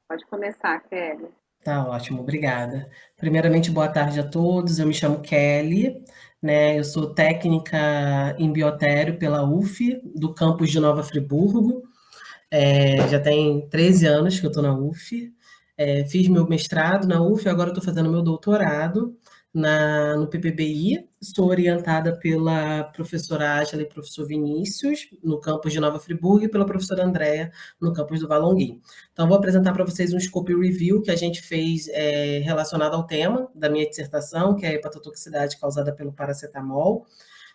Pode começar, Kelly. Tá ótimo, obrigada. Primeiramente, boa tarde a todos. Eu me chamo Kelly, né? Eu sou técnica em biotério pela UF, do campus de Nova Friburgo. Já tem 13 anos que eu estou na UF. Fiz meu mestrado na UF, agora estou fazendo meu doutorado no PPBI. Sou orientada pela professora Ágila e professor Vinícius, no campus de Nova Friburgo, e pela professora Andréa, no campus do Valonguim. Então, vou apresentar para vocês um scope review que a gente fez relacionado ao tema da minha dissertação, que é a hepatotoxicidade causada pelo paracetamol.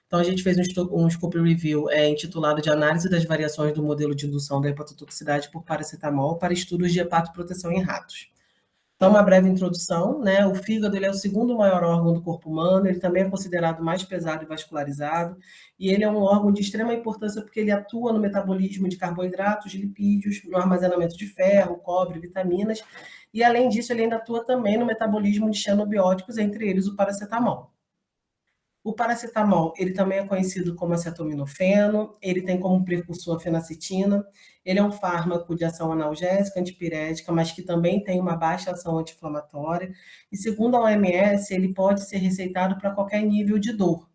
Então, a gente fez um scope review intitulado de Análise das variações do modelo de indução da hepatotoxicidade por paracetamol para estudos de hepatoproteção em ratos. Então, uma breve introdução, né? O fígado ele é o segundo maior órgão do corpo humano, ele também é considerado mais pesado e vascularizado, e ele é um órgão de extrema importância porque ele atua no metabolismo de carboidratos, lipídios, no armazenamento de ferro, cobre, vitaminas, e além disso, ele ainda atua também no metabolismo de xenobióticos, entre eles o paracetamol. O paracetamol, ele também é conhecido como acetaminofeno, ele tem como precursor a fenacetina, ele é um fármaco de ação analgésica, antipirética, mas que também tem uma baixa ação anti-inflamatória, e segundo a OMS, ele pode ser receitado para qualquer nível de dor.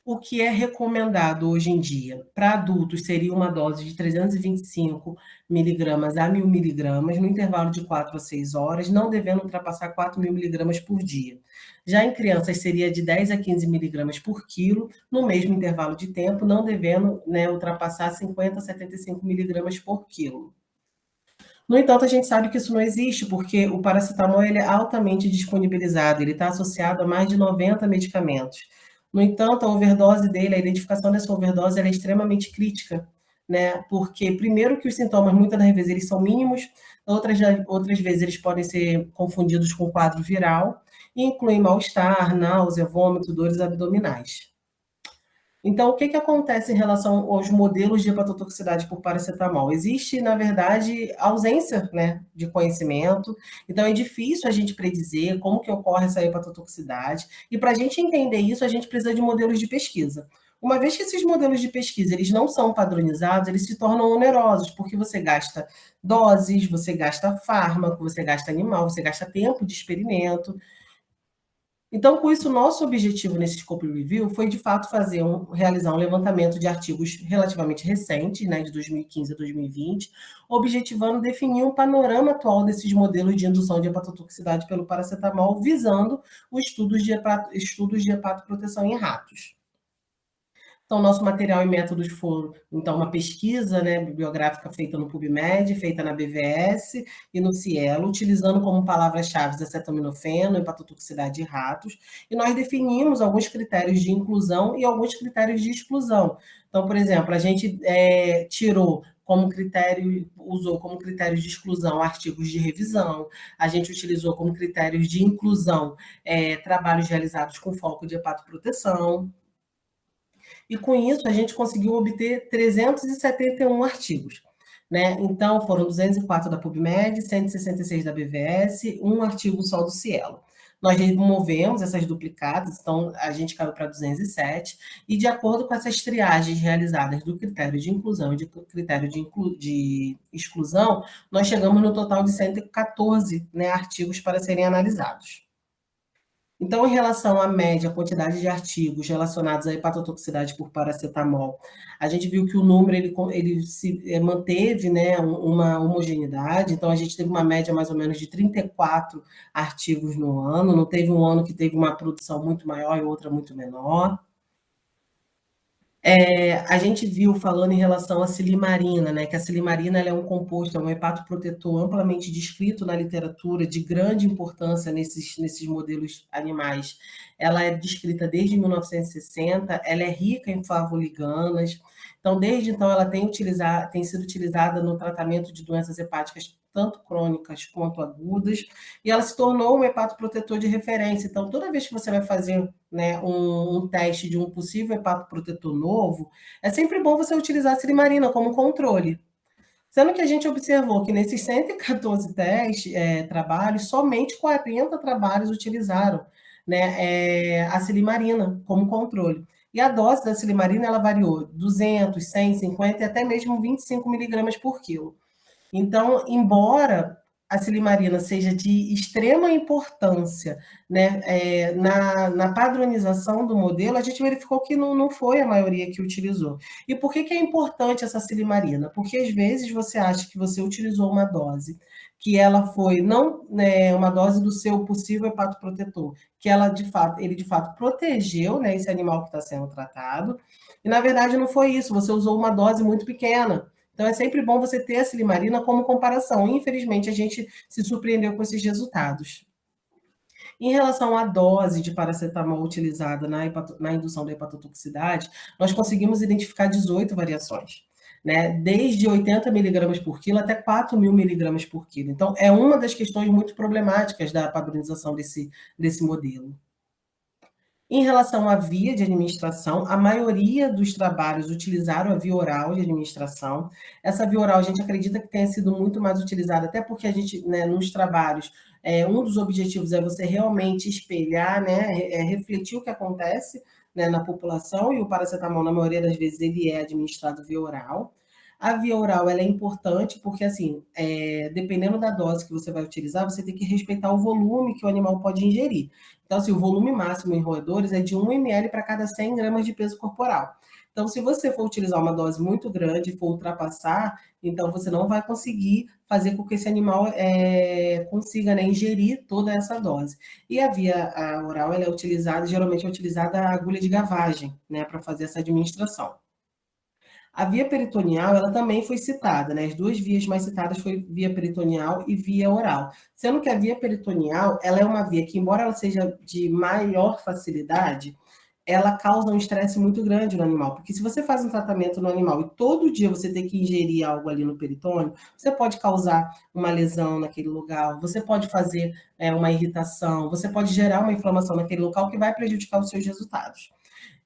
O que é recomendado hoje em dia para adultos seria uma dose de 325 miligramas a 1.000 miligramas no intervalo de 4 a 6 horas, não devendo ultrapassar 4.000 miligramas por dia. Já em crianças seria de 10 a 15 miligramas por quilo, no mesmo intervalo de tempo, não devendo ultrapassar 50 a 75 miligramas por quilo. No entanto, a gente sabe que isso não existe, porque o paracetamol ele é altamente disponibilizado, ele está associado a mais de 90 medicamentos. No entanto, a overdose dele, a identificação dessa overdose, ela é extremamente crítica, né? Porque, primeiro, que os sintomas, muitas das vezes, eles são mínimos, outras vezes, eles podem ser confundidos com quadro viral, e incluem mal-estar, náusea, vômito, dores abdominais. Então, o que, que acontece em relação aos modelos de hepatotoxicidade por paracetamol? Existe, na verdade, ausência, né, de conhecimento, então é difícil a gente predizer como que ocorre essa hepatotoxicidade, e para a gente entender isso, a gente precisa de modelos de pesquisa. Uma vez que esses modelos de pesquisa eles não são padronizados, eles se tornam onerosos, porque você gasta doses, você gasta fármaco, você gasta animal, você gasta tempo de experimento. Então, com isso, nosso objetivo nesse Scope Review foi, de fato, realizar um levantamento de artigos relativamente recentes, né, de 2015 a 2020, objetivando definir um panorama atual desses modelos de indução de hepatotoxicidade pelo paracetamol, visando os estudos de hepatoproteção em ratos. Então, nosso material e métodos foram, então, uma pesquisa, né, bibliográfica feita no PubMed, feita na BVS e no Cielo, utilizando como palavras-chave acetaminofeno, hepatotoxicidade de ratos, e nós definimos alguns critérios de inclusão e alguns critérios de exclusão. Então, por exemplo, a gente usou como critério de exclusão artigos de revisão, a gente utilizou como critérios de inclusão trabalhos realizados com foco de hepatoproteção, e com isso a gente conseguiu obter 371 artigos. Né? Então, foram 204 da PubMed, 166 da BVS, um artigo só do Cielo. Nós removemos essas duplicadas, então a gente caiu para 207, e de acordo com essas triagens realizadas do critério de inclusão e de critério de exclusão, nós chegamos no total de 114 artigos para serem analisados. Então, em relação à média, quantidade de artigos relacionados à hepatotoxicidade por paracetamol, a gente viu que o número ele se manteve, né, uma homogeneidade. Então, a gente teve uma média mais ou menos de 34 artigos no ano. Não teve um ano que teve uma produção muito maior e outra muito menor. A gente viu falando em relação à silimarina, né, que a silimarina ela é um composto, é um hepatoprotetor amplamente descrito na literatura, de grande importância nesses modelos animais. Ela é descrita desde 1960, ela é rica em flavoliganas, então, desde então, ela tem sido utilizada no tratamento de doenças hepáticas, tanto crônicas quanto agudas, e ela se tornou um hepatoprotetor de referência. Então, toda vez que você vai fazer um teste de um possível hepatoprotetor novo, é sempre bom você utilizar a silimarina como controle. Sendo que a gente observou que nesses 114 trabalhos, somente 40 trabalhos utilizaram a silimarina como controle. E a dose da silimarina, ela variou 200, 100, 50 e até mesmo 25 miligramas por quilo. Então, embora a silimarina seja de extrema importância, né, na padronização do modelo, a gente verificou que não foi a maioria que utilizou. E por que é importante essa silimarina? Porque às vezes você acha que você utilizou uma dose que ela foi não, né, uma dose do seu possível hepatoprotetor, que ele de fato protegeu, né, esse animal que está sendo tratado, e na verdade não foi isso, você usou uma dose muito pequena. Então é sempre bom você ter a silimarina como comparação. Infelizmente, a gente se surpreendeu com esses resultados. Em relação à dose de paracetamol utilizada na indução da hepatotoxicidade, nós conseguimos identificar 18 variações, né? Desde 80 miligramas por quilo até 4.000 miligramas por quilo. Então, é uma das questões muito problemáticas da padronização desse modelo. Em relação à via de administração, a maioria dos trabalhos utilizaram a via oral de administração. Essa via oral a gente acredita que tenha sido muito mais utilizada, até porque a gente, né, nos trabalhos, um dos objetivos é você realmente espelhar, né, refletir o que acontece, né, na população, e o paracetamol, na maioria das vezes, ele é administrado via oral. A via oral ela é importante porque, assim, dependendo da dose que você vai utilizar, você tem que respeitar o volume que o animal pode ingerir. Então, assim, o volume máximo em roedores é de 1 ml para cada 100 gramas de peso corporal. Então, se você for utilizar uma dose muito grande e for ultrapassar, então você não vai conseguir fazer com que esse animal consiga, né, ingerir toda essa dose. E a oral, ela é utilizada, geralmente é utilizada a agulha de gavagem, né, para fazer essa administração. A via peritoneal, ela também foi citada, né? As duas vias mais citadas foi via peritoneal e via oral. Sendo que a via peritoneal, ela é uma via que, embora ela seja de maior facilidade, ela causa um estresse muito grande no animal, porque se você faz um tratamento no animal e todo dia você tem que ingerir algo ali no peritônio, você pode causar uma lesão naquele lugar, você pode fazer uma irritação, você pode gerar uma inflamação naquele local que vai prejudicar os seus resultados.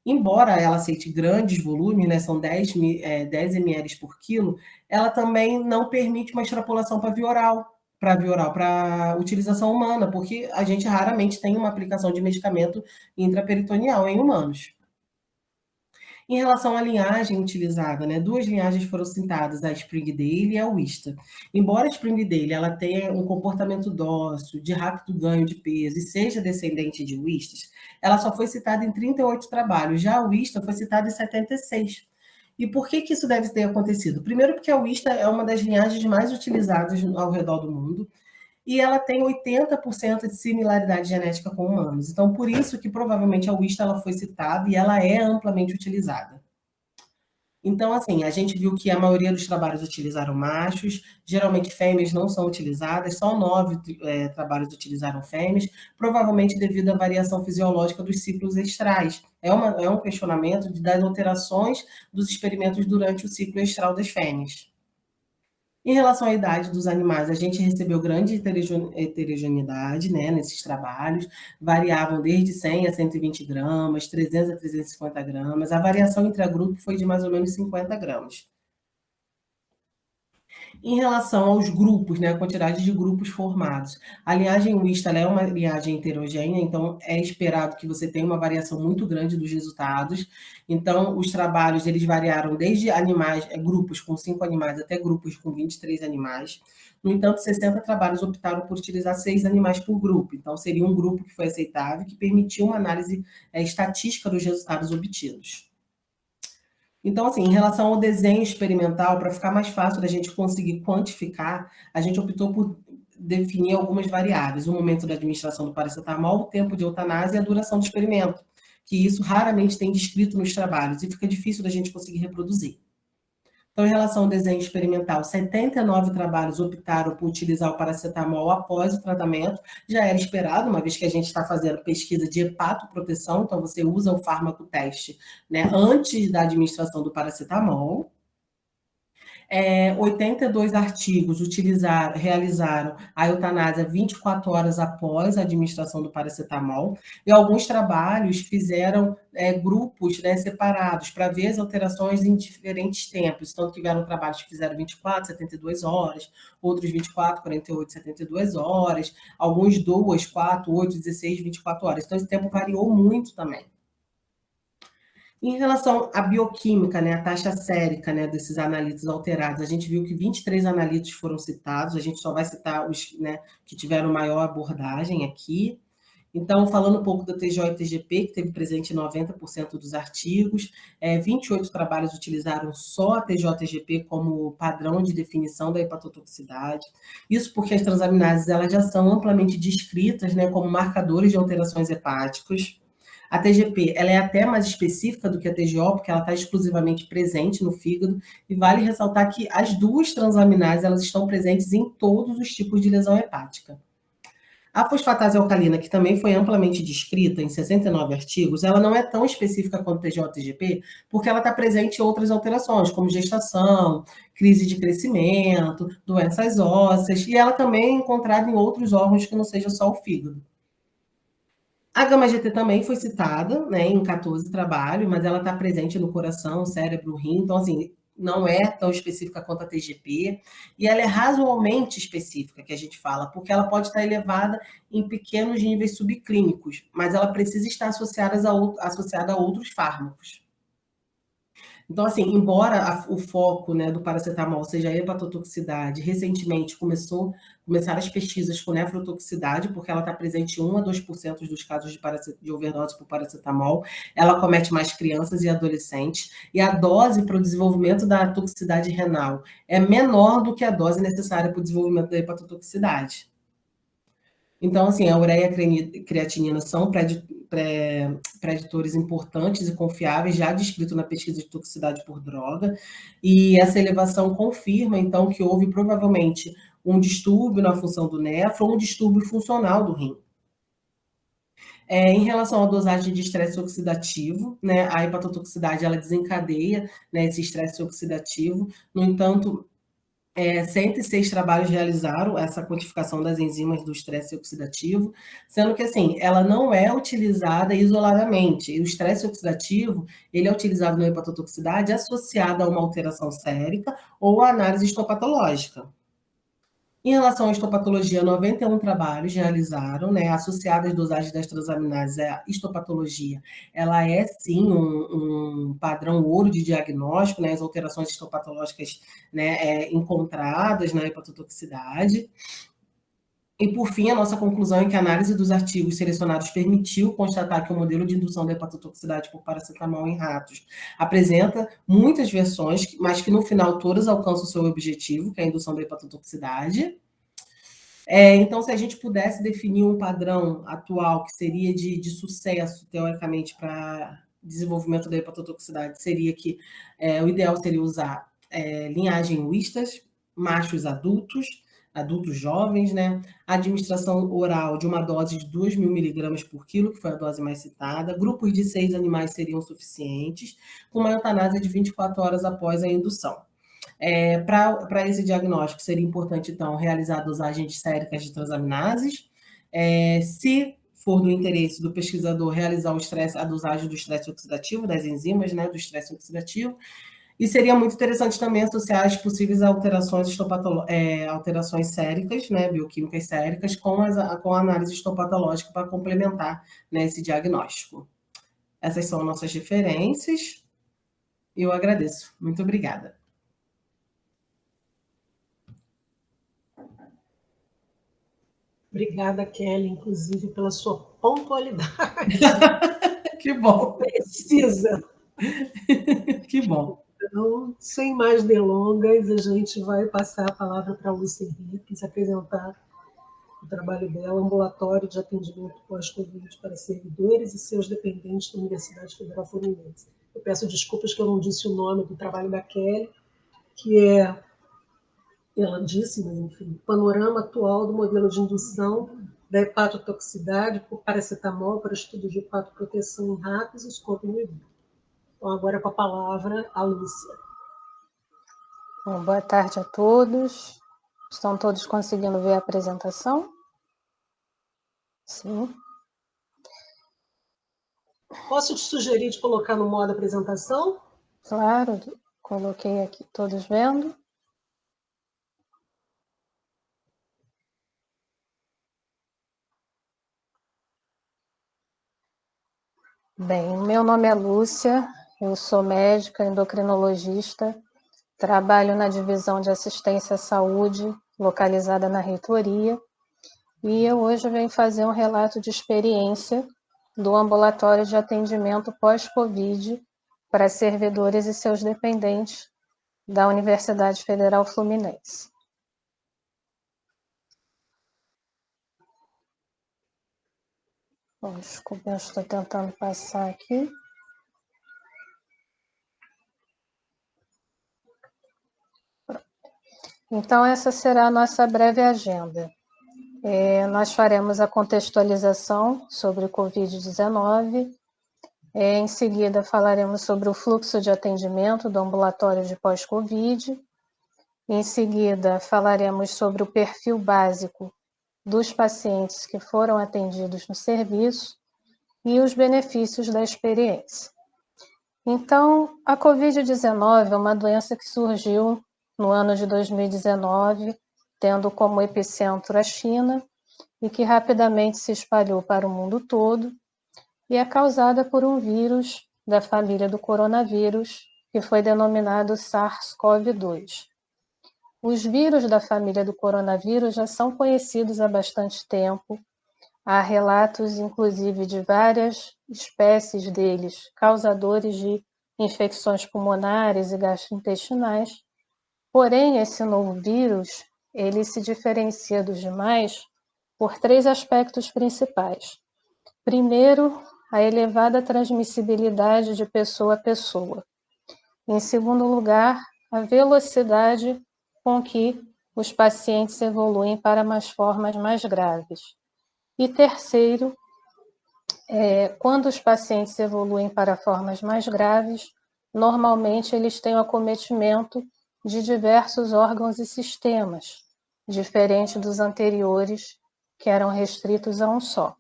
Embora ela aceite grandes volumes, né, são 10 ml por quilo, ela também não permite uma extrapolação para via oral, para utilização humana, porque a gente raramente tem uma aplicação de medicamento intraperitoneal em humanos. Em relação à linhagem utilizada, né, duas linhagens foram citadas, a Springdale e a Wista. Embora a Springdale ela tenha um comportamento dócil, de rápido ganho de peso e seja descendente de Wistas, ela só foi citada em 38 trabalhos, já a Wista foi citada em 76. E por que isso deve ter acontecido? Primeiro porque a Wista é uma das linhagens mais utilizadas ao redor do mundo, e ela tem 80% de similaridade genética com humanos. Então, por isso que provavelmente a Wista ela foi citada e ela é amplamente utilizada. Então, assim, a gente viu que a maioria dos trabalhos utilizaram machos, geralmente fêmeas não são utilizadas, só 9 trabalhos utilizaram fêmeas, provavelmente devido à variação fisiológica dos ciclos estrais. É um questionamento das alterações dos experimentos durante o ciclo estral das fêmeas. Em relação à idade dos animais, a gente recebeu grande heterogeneidade, né, nesses trabalhos, variavam desde 100 a 120 gramas, 300 a 350 gramas, a variação entre a grupo foi de mais ou menos 50 gramas. Em relação aos grupos, né, a quantidade de grupos formados, a linhagem Wista é uma linhagem heterogênea, então é esperado que você tenha uma variação muito grande dos resultados. Então, os trabalhos eles variaram desde animais, grupos com 5 animais até grupos com 23 animais. No entanto, 60 trabalhos optaram por utilizar 6 animais por grupo. Então, seria um grupo que foi aceitável, que permitiu uma análise estatística dos resultados obtidos. Então, assim, em relação ao desenho experimental, para ficar mais fácil da gente conseguir quantificar, a gente optou por definir algumas variáveis: o momento da administração do paracetamol, o tempo de eutanásia e a duração do experimento, que isso raramente tem descrito nos trabalhos e fica difícil da gente conseguir reproduzir. Então, em relação ao desenho experimental, 79 trabalhos optaram por utilizar o paracetamol após o tratamento, já era esperado, uma vez que a gente está fazendo pesquisa de hepatoproteção, então você usa o fármaco teste, né, antes da administração do paracetamol. 82 artigos realizaram a eutanásia 24 horas após a administração do paracetamol, e alguns trabalhos fizeram grupos, né, separados para ver as alterações em diferentes tempos. Então, tiveram trabalhos que fizeram 24, 72 horas, outros 24, 48, 72 horas, alguns 2, 4, 8, 16, 24 horas. Então, esse tempo variou muito também. Em relação à bioquímica, né, a taxa sérica, né, desses analitos alterados, a gente viu que 23 analitos foram citados, a gente só vai citar os, né, que tiveram maior abordagem aqui. Então, falando um pouco da TJ-TGP, que teve presente em 90% dos artigos, 28 trabalhos utilizaram só a TJ-TGP como padrão de definição da hepatotoxicidade. Isso porque as transaminases elas já são amplamente descritas, né, como marcadores de alterações hepáticas. A TGP ela é até mais específica do que a TGO, porque ela está exclusivamente presente no fígado, e vale ressaltar que as duas transaminases elas estão presentes em todos os tipos de lesão hepática. A fosfatase alcalina, que também foi amplamente descrita em 69 artigos, ela não é tão específica quanto o TGO-TGP, porque ela está presente em outras alterações, como gestação, crise de crescimento, doenças ósseas, e ela também é encontrada em outros órgãos que não seja só o fígado. A gama-GT também foi citada, né, em 14 trabalhos, mas ela está presente no coração, cérebro, rim, então, assim, não é tão específica quanto a TGP, e ela é razoavelmente específica, que a gente fala, porque ela pode estar elevada em pequenos níveis subclínicos, mas ela precisa estar associada a outros fármacos. Então, assim, embora o foco, né, do paracetamol seja a hepatotoxicidade, recentemente começaram as pesquisas com nefrotoxicidade, porque ela está presente em 1 a 2% dos casos de overdose por paracetamol. Ela comete mais crianças e adolescentes, e a dose para o desenvolvimento da toxicidade renal é menor do que a dose necessária para o desenvolvimento da hepatotoxicidade. Então, assim, a ureia e a creatinina são preditores importantes e confiáveis, já descrito na pesquisa de toxicidade por droga, e essa elevação confirma, então, que houve provavelmente um distúrbio na função do nefro ou um distúrbio funcional do rim. Em relação à dosagem de estresse oxidativo, né, a hepatotoxicidade ela desencadeia, né, esse estresse oxidativo, no entanto, 106 trabalhos realizaram essa quantificação das enzimas do estresse oxidativo, sendo que, assim, ela não é utilizada isoladamente. E o estresse oxidativo, ele é utilizado na hepatotoxicidade associado a uma alteração sérica ou a análise histopatológica. Em relação à histopatologia, 91 trabalhos realizaram, né, associadas às dosagens das transaminases, a histopatologia, ela é sim um padrão ouro de diagnóstico, né, as alterações histopatológicas, né, encontradas na hepatotoxicidade. E, por fim, a nossa conclusão é que a análise dos artigos selecionados permitiu constatar que o modelo de indução da hepatotoxicidade por paracetamol em ratos apresenta muitas versões, mas que no final todas alcançam o seu objetivo, que é a indução da hepatotoxicidade. Então, se a gente pudesse definir um padrão atual que seria de sucesso, teoricamente, para desenvolvimento da hepatotoxicidade, seria que o ideal seria usar linhagem Wistas, machos adultos jovens, né? Administração oral de uma dose de 2.000 miligramas por quilo, que foi a dose mais citada. Grupos de 6 animais seriam suficientes, com uma eutanásia de 24 horas após a indução. Para esse diagnóstico, seria importante, então, realizar a dosagem de séricas de transaminases. Se for do interesse do pesquisador, realizar a dosagem do estresse oxidativo, das enzimas, né, do estresse oxidativo. E seria muito interessante também associar as possíveis alterações séricas, né, bioquímicas séricas, com a análise histopatológica para complementar, né, esse diagnóstico. Essas são nossas referências. Eu agradeço. Muito obrigada. Obrigada, Kelly, inclusive, pela sua pontualidade. Que bom. Precisa. Que bom. Então, sem mais delongas, a gente vai passar a palavra para a Lúcia Henrique se apresentar o trabalho dela, Ambulatório de Atendimento Pós-Covid para Servidores e seus Dependentes da Universidade Federal Fluminense. Eu peço desculpas que eu não disse o nome do trabalho da Kelly, que é, ela disse, mas enfim, panorama atual do modelo de indução da hepatotoxicidade por paracetamol para estudo de hepatoproteção em ratos e escopo no indivíduo. Então, agora com a palavra, a Lúcia. Bom, boa tarde a todos. Estão todos conseguindo ver a apresentação? Sim. Posso te sugerir de colocar no modo apresentação? Claro, coloquei aqui, todos vendo? Bem, meu nome é Lúcia, Eu sou médica, endocrinologista, trabalho na divisão de assistência à saúde, localizada na reitoria, e eu hoje venho fazer um relato de experiência do ambulatório de atendimento pós-Covid para servidores e seus dependentes da Universidade Federal Fluminense. Bom, desculpa, eu estou tentando passar aqui. Então, essa será a nossa breve agenda. Nós faremos a contextualização sobre o Covid-19. Em seguida, falaremos sobre o fluxo de atendimento do ambulatório de pós-Covid. Em seguida, falaremos sobre o perfil básico dos pacientes que foram atendidos no serviço e os benefícios da experiência. Então, a Covid-19 é uma doença que surgiu no ano de 2019, tendo como epicentro a China, e que rapidamente se espalhou para o mundo todo, e é causada por um vírus da família do coronavírus, que foi denominado SARS-CoV-2. Os vírus da família do coronavírus já são conhecidos há bastante tempo. Há relatos, inclusive, de várias espécies deles, causadores de infecções pulmonares e gastrointestinais. Porém, esse novo vírus, ele se diferencia dos demais por 3 aspectos principais. Primeiro, a elevada transmissibilidade de pessoa a pessoa. Em segundo lugar, a velocidade com que os pacientes evoluem para mais formas mais graves. E terceiro, quando os pacientes evoluem para formas mais graves, normalmente eles têm o acometimento de diversos órgãos e sistemas, diferente dos anteriores, que eram restritos a um só.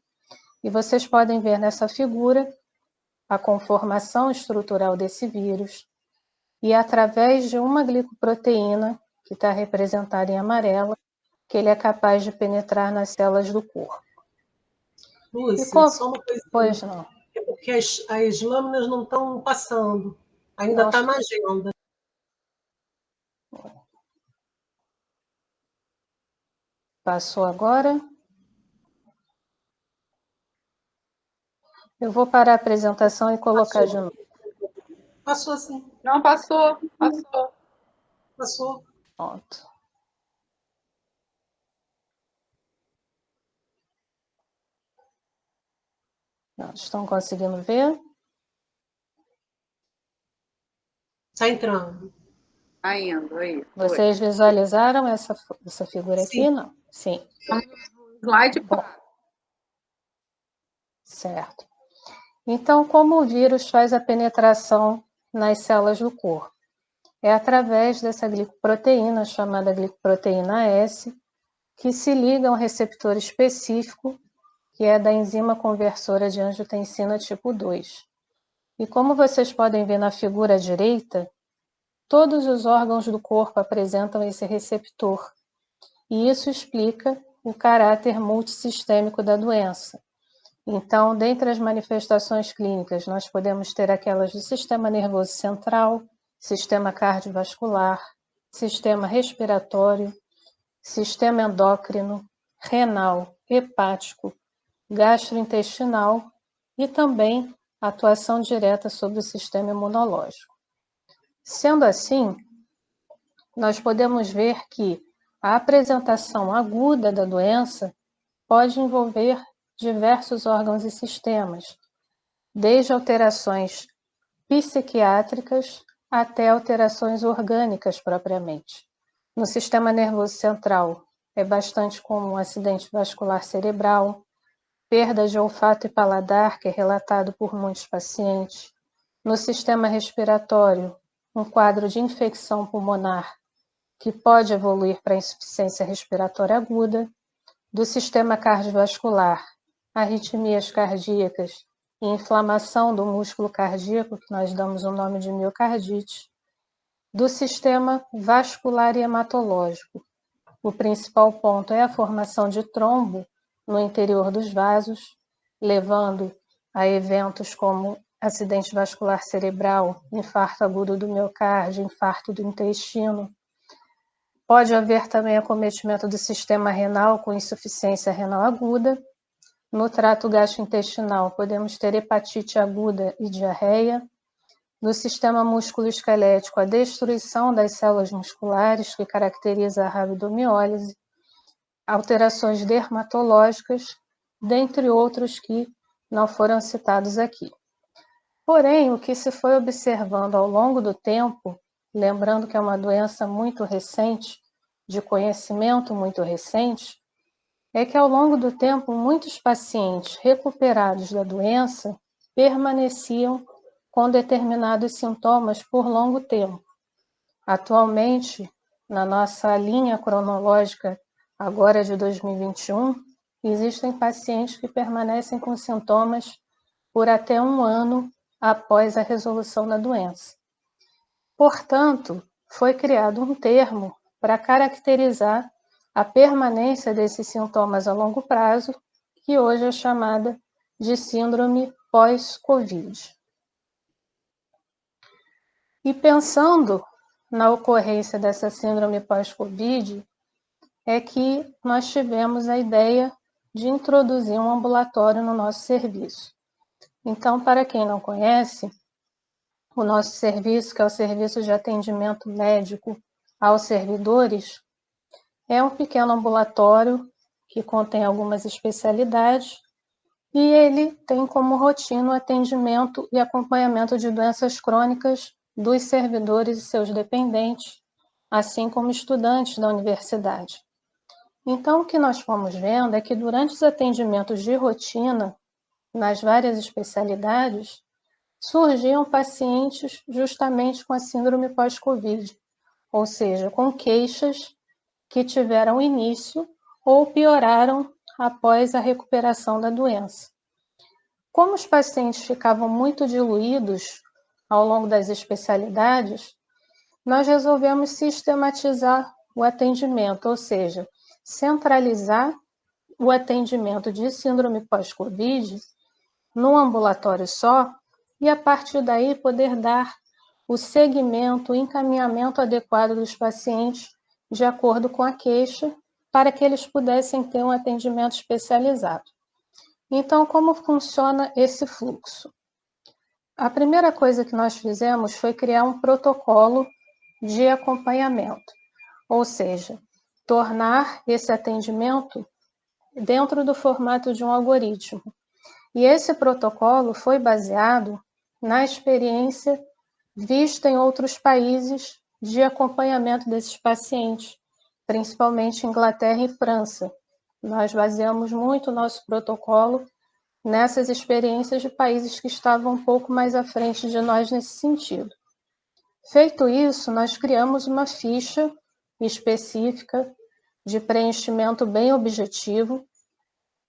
E vocês podem ver nessa figura a conformação estrutural desse vírus, e através de uma glicoproteína, que está representada em amarela, que ele é capaz de penetrar nas células do corpo. Lúcia, só uma coisa. Pois não. É porque as lâminas não estão passando. Ainda está na agenda. Passou agora? Eu vou parar a apresentação e colocar de novo. Passou sim. Não, passou. Passou. Pronto. Estão conseguindo ver? Está entrando. Ainda, aí. Vocês visualizaram essa figura Sim. aqui? Não? Sim. Slide Bom. Certo. Então, como o vírus faz a penetração nas células do corpo? É através dessa glicoproteína, chamada glicoproteína S, que se liga a um receptor específico, que é da enzima conversora de angiotensina tipo 2. E como vocês podem ver na figura à direita, todos os órgãos do corpo apresentam esse receptor, e isso explica o caráter multissistêmico da doença. Então, dentre as manifestações clínicas, nós podemos ter aquelas do sistema nervoso central, sistema cardiovascular, sistema respiratório, sistema endócrino, renal, hepático, gastrointestinal e também atuação direta sobre o sistema imunológico. Sendo assim, nós podemos ver que a apresentação aguda da doença pode envolver diversos órgãos e sistemas, desde alterações psiquiátricas até alterações orgânicas propriamente. No sistema nervoso central, é bastante comum acidente vascular cerebral, perda de olfato e paladar, que é relatado por muitos pacientes. No sistema respiratório, um quadro de infecção pulmonar, que pode evoluir para insuficiência respiratória aguda. Do sistema cardiovascular, arritmias cardíacas e inflamação do músculo cardíaco, que nós damos o nome de miocardite. Do sistema vascular e hematológico, o principal ponto é a formação de trombo no interior dos vasos, levando a eventos como acidente vascular cerebral, infarto agudo do miocárdio, infarto do intestino. Pode haver também acometimento do sistema renal com insuficiência renal aguda. No trato gastrointestinal, podemos ter hepatite aguda e diarreia. No sistema músculo-esquelético, a destruição das células musculares, que caracteriza a rabdomiólise, alterações dermatológicas, dentre outros que não foram citados aqui. Porém, o que se foi observando ao longo do tempo, lembrando que é uma doença muito recente, de conhecimento muito recente, é que ao longo do tempo muitos pacientes recuperados da doença permaneciam com determinados sintomas por longo tempo. Atualmente, na nossa linha cronológica, agora de 2021, existem pacientes que permanecem com sintomas por até 1 ano após a resolução da doença. Portanto, foi criado um termo para caracterizar a permanência desses sintomas a longo prazo, que hoje é chamada de síndrome pós-Covid. E pensando na ocorrência dessa síndrome pós-Covid, é que nós tivemos a ideia de introduzir um ambulatório no nosso serviço. Então, para quem não conhece, o nosso serviço, que é o Serviço de Atendimento Médico aos Servidores, é um pequeno ambulatório que contém algumas especialidades e ele tem como rotina o atendimento e acompanhamento de doenças crônicas dos servidores e seus dependentes, assim como estudantes da universidade. Então, o que nós fomos vendo é que durante os atendimentos de rotina, nas várias especialidades, surgiam pacientes justamente com a síndrome pós-Covid, ou seja, com queixas que tiveram início ou pioraram após a recuperação da doença. Como os pacientes ficavam muito diluídos ao longo das especialidades, nós resolvemos sistematizar o atendimento, ou seja, centralizar o atendimento de síndrome pós-Covid num ambulatório só e, a partir daí, poder dar o segmento, o encaminhamento adequado dos pacientes de acordo com a queixa, para que eles pudessem ter um atendimento especializado. Então, como funciona esse fluxo? A primeira coisa que nós fizemos foi criar um protocolo de acompanhamento, ou seja, tornar esse atendimento dentro do formato de um algoritmo. E esse protocolo foi baseado na experiência vista em outros países de acompanhamento desses pacientes, principalmente Inglaterra e França. Nós baseamos muito o nosso protocolo nessas experiências de países que estavam um pouco mais à frente de nós nesse sentido. Feito isso, nós criamos uma ficha específica de preenchimento bem objetivo,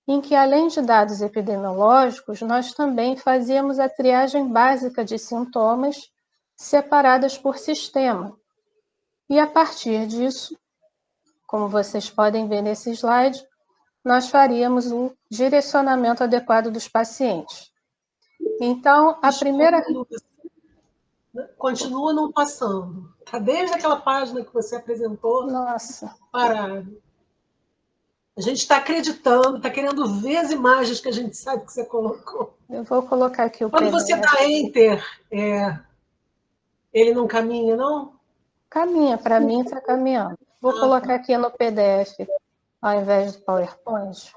em que, além de dados epidemiológicos, nós também fazíamos a triagem básica de sintomas separadas por sistema. E, a partir disso, como vocês podem ver nesse slide, nós faríamos o direcionamento adequado dos pacientes. Então, a primeira... Continua não passando. Está desde aquela página que você apresentou. Nossa. Parado. A gente está acreditando, está querendo ver as imagens que a gente sabe que você colocou. Eu vou colocar aqui o Quando PDF. você dá Enter, ele não caminha, não? Caminha, para mim está caminhando. Vou colocar aqui no PDF, ao invés do PowerPoint.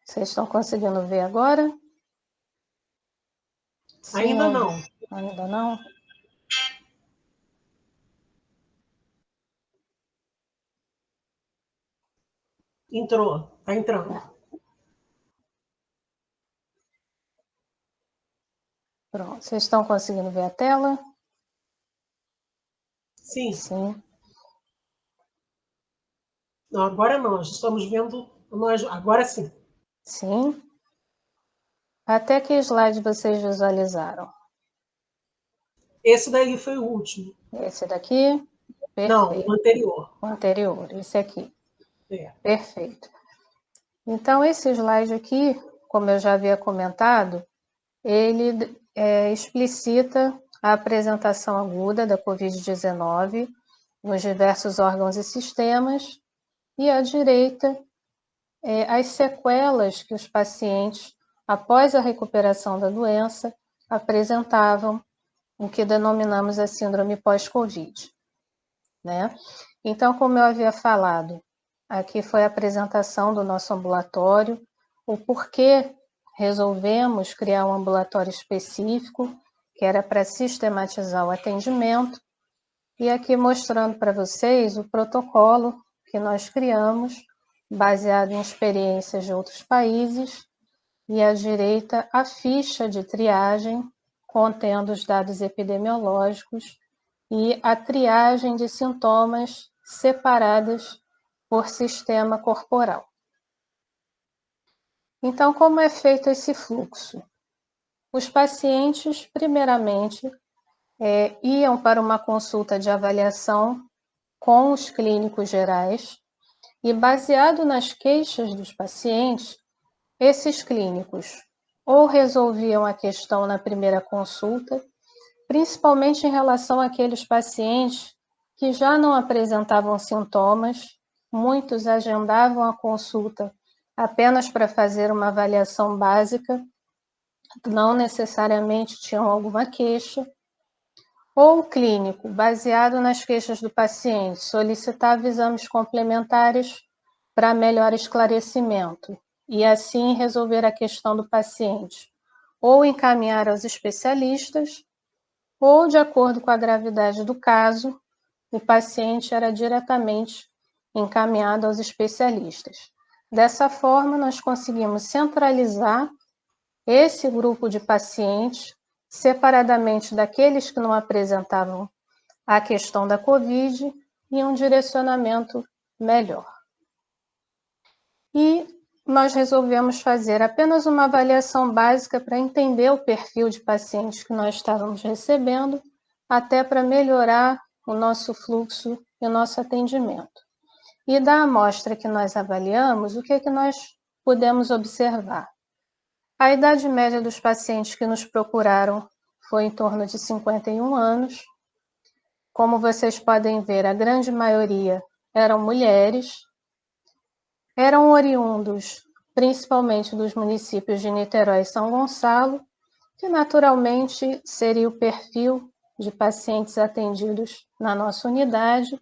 Vocês estão conseguindo ver agora? Sim, Ainda não. Ainda não? Entrou, está entrando. Pronto, vocês estão conseguindo ver a tela? Sim. Sim. Não, agora não, nós estamos vendo. Agora sim. Sim. Até que slide vocês visualizaram? Esse daí foi o último. Esse daqui? Não, Perfeito. o anterior. O anterior, esse aqui. É. Perfeito. Então, esse slide aqui, como eu já havia comentado, ele explicita a apresentação aguda da Covid-19 nos diversos órgãos e sistemas, e à direita, as sequelas que os pacientes, após a recuperação da doença, apresentavam, o que denominamos a síndrome pós-Covid, né? Então, como eu havia falado, aqui foi a apresentação do nosso ambulatório, o porquê resolvemos criar um ambulatório específico, que era para sistematizar o atendimento, e aqui mostrando para vocês o protocolo que nós criamos, baseado em experiências de outros países, e à direita a ficha de triagem, contendo os dados epidemiológicos e a triagem de sintomas separadas por sistema corporal. Então, como é feito esse fluxo? Os pacientes, primeiramente, iam para uma consulta de avaliação com os clínicos gerais e, baseado nas queixas dos pacientes, esses clínicos ou resolviam a questão na primeira consulta, principalmente em relação àqueles pacientes que já não apresentavam sintomas, muitos agendavam a consulta apenas para fazer uma avaliação básica, não necessariamente tinham alguma queixa, ou o clínico, baseado nas queixas do paciente, solicitava exames complementares para melhor esclarecimento e assim resolver a questão do paciente, ou encaminhar aos especialistas, ou, de acordo com a gravidade do caso, o paciente era diretamente encaminhado aos especialistas. Dessa forma, nós conseguimos centralizar esse grupo de pacientes separadamente daqueles que não apresentavam a questão da Covid e um direcionamento melhor. E nós resolvemos fazer apenas uma avaliação básica para entender o perfil de pacientes que nós estávamos recebendo, até para melhorar o nosso fluxo e o nosso atendimento. E da amostra que nós avaliamos, o que nós pudemos observar? A idade média dos pacientes que nos procuraram foi em torno de 51 anos. Como vocês podem ver, a grande maioria eram mulheres, eram oriundos principalmente dos municípios de Niterói e São Gonçalo, que naturalmente seria o perfil de pacientes atendidos na nossa unidade,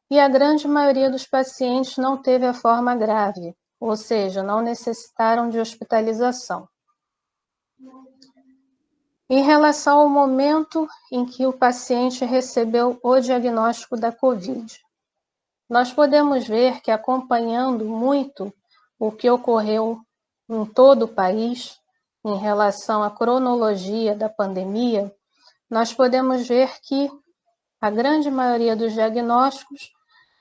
e a grande maioria dos pacientes não teve a forma grave, ou seja, não necessitaram de hospitalização. Em relação ao momento em que o paciente recebeu o diagnóstico da Covid, nós podemos ver que, acompanhando muito o que ocorreu em todo o país em relação à cronologia da pandemia, nós podemos ver que a grande maioria dos diagnósticos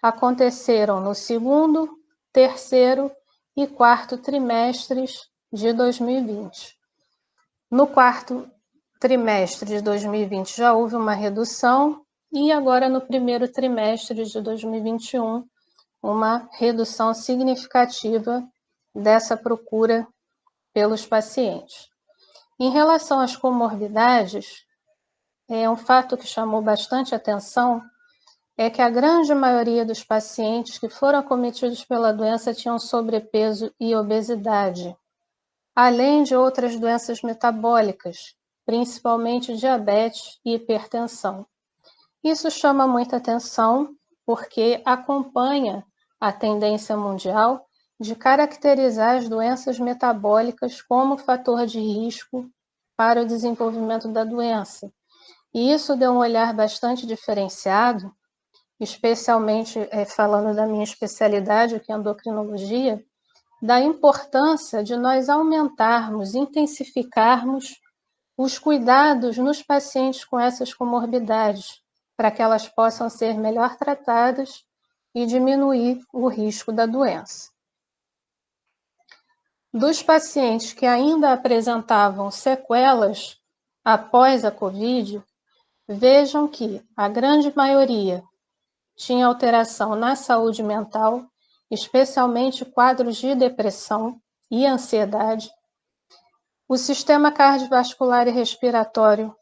aconteceram no segundo, terceiro e quarto trimestres de 2020. No quarto trimestre de 2020 já houve uma redução e agora no primeiro trimestre de 2021 uma redução significativa dessa procura pelos pacientes. Em relação às comorbidades, um fato que chamou bastante atenção é que a grande maioria dos pacientes que foram acometidos pela doença tinham sobrepeso e obesidade, além de outras doenças metabólicas, principalmente diabetes e hipertensão. Isso chama muita atenção porque acompanha a tendência mundial de caracterizar as doenças metabólicas como fator de risco para o desenvolvimento da doença. E isso deu um olhar bastante diferenciado, especialmente falando da minha especialidade, que é endocrinologia, da importância de nós aumentarmos, intensificarmos os cuidados nos pacientes com essas comorbidades, para que elas possam ser melhor tratadas e diminuir o risco da doença. dos pacientes que ainda apresentavam sequelas após a COVID, vejam que a grande maioria tinha alteração na saúde mental, especialmente quadros de depressão e ansiedade. O sistema cardiovascular e respiratório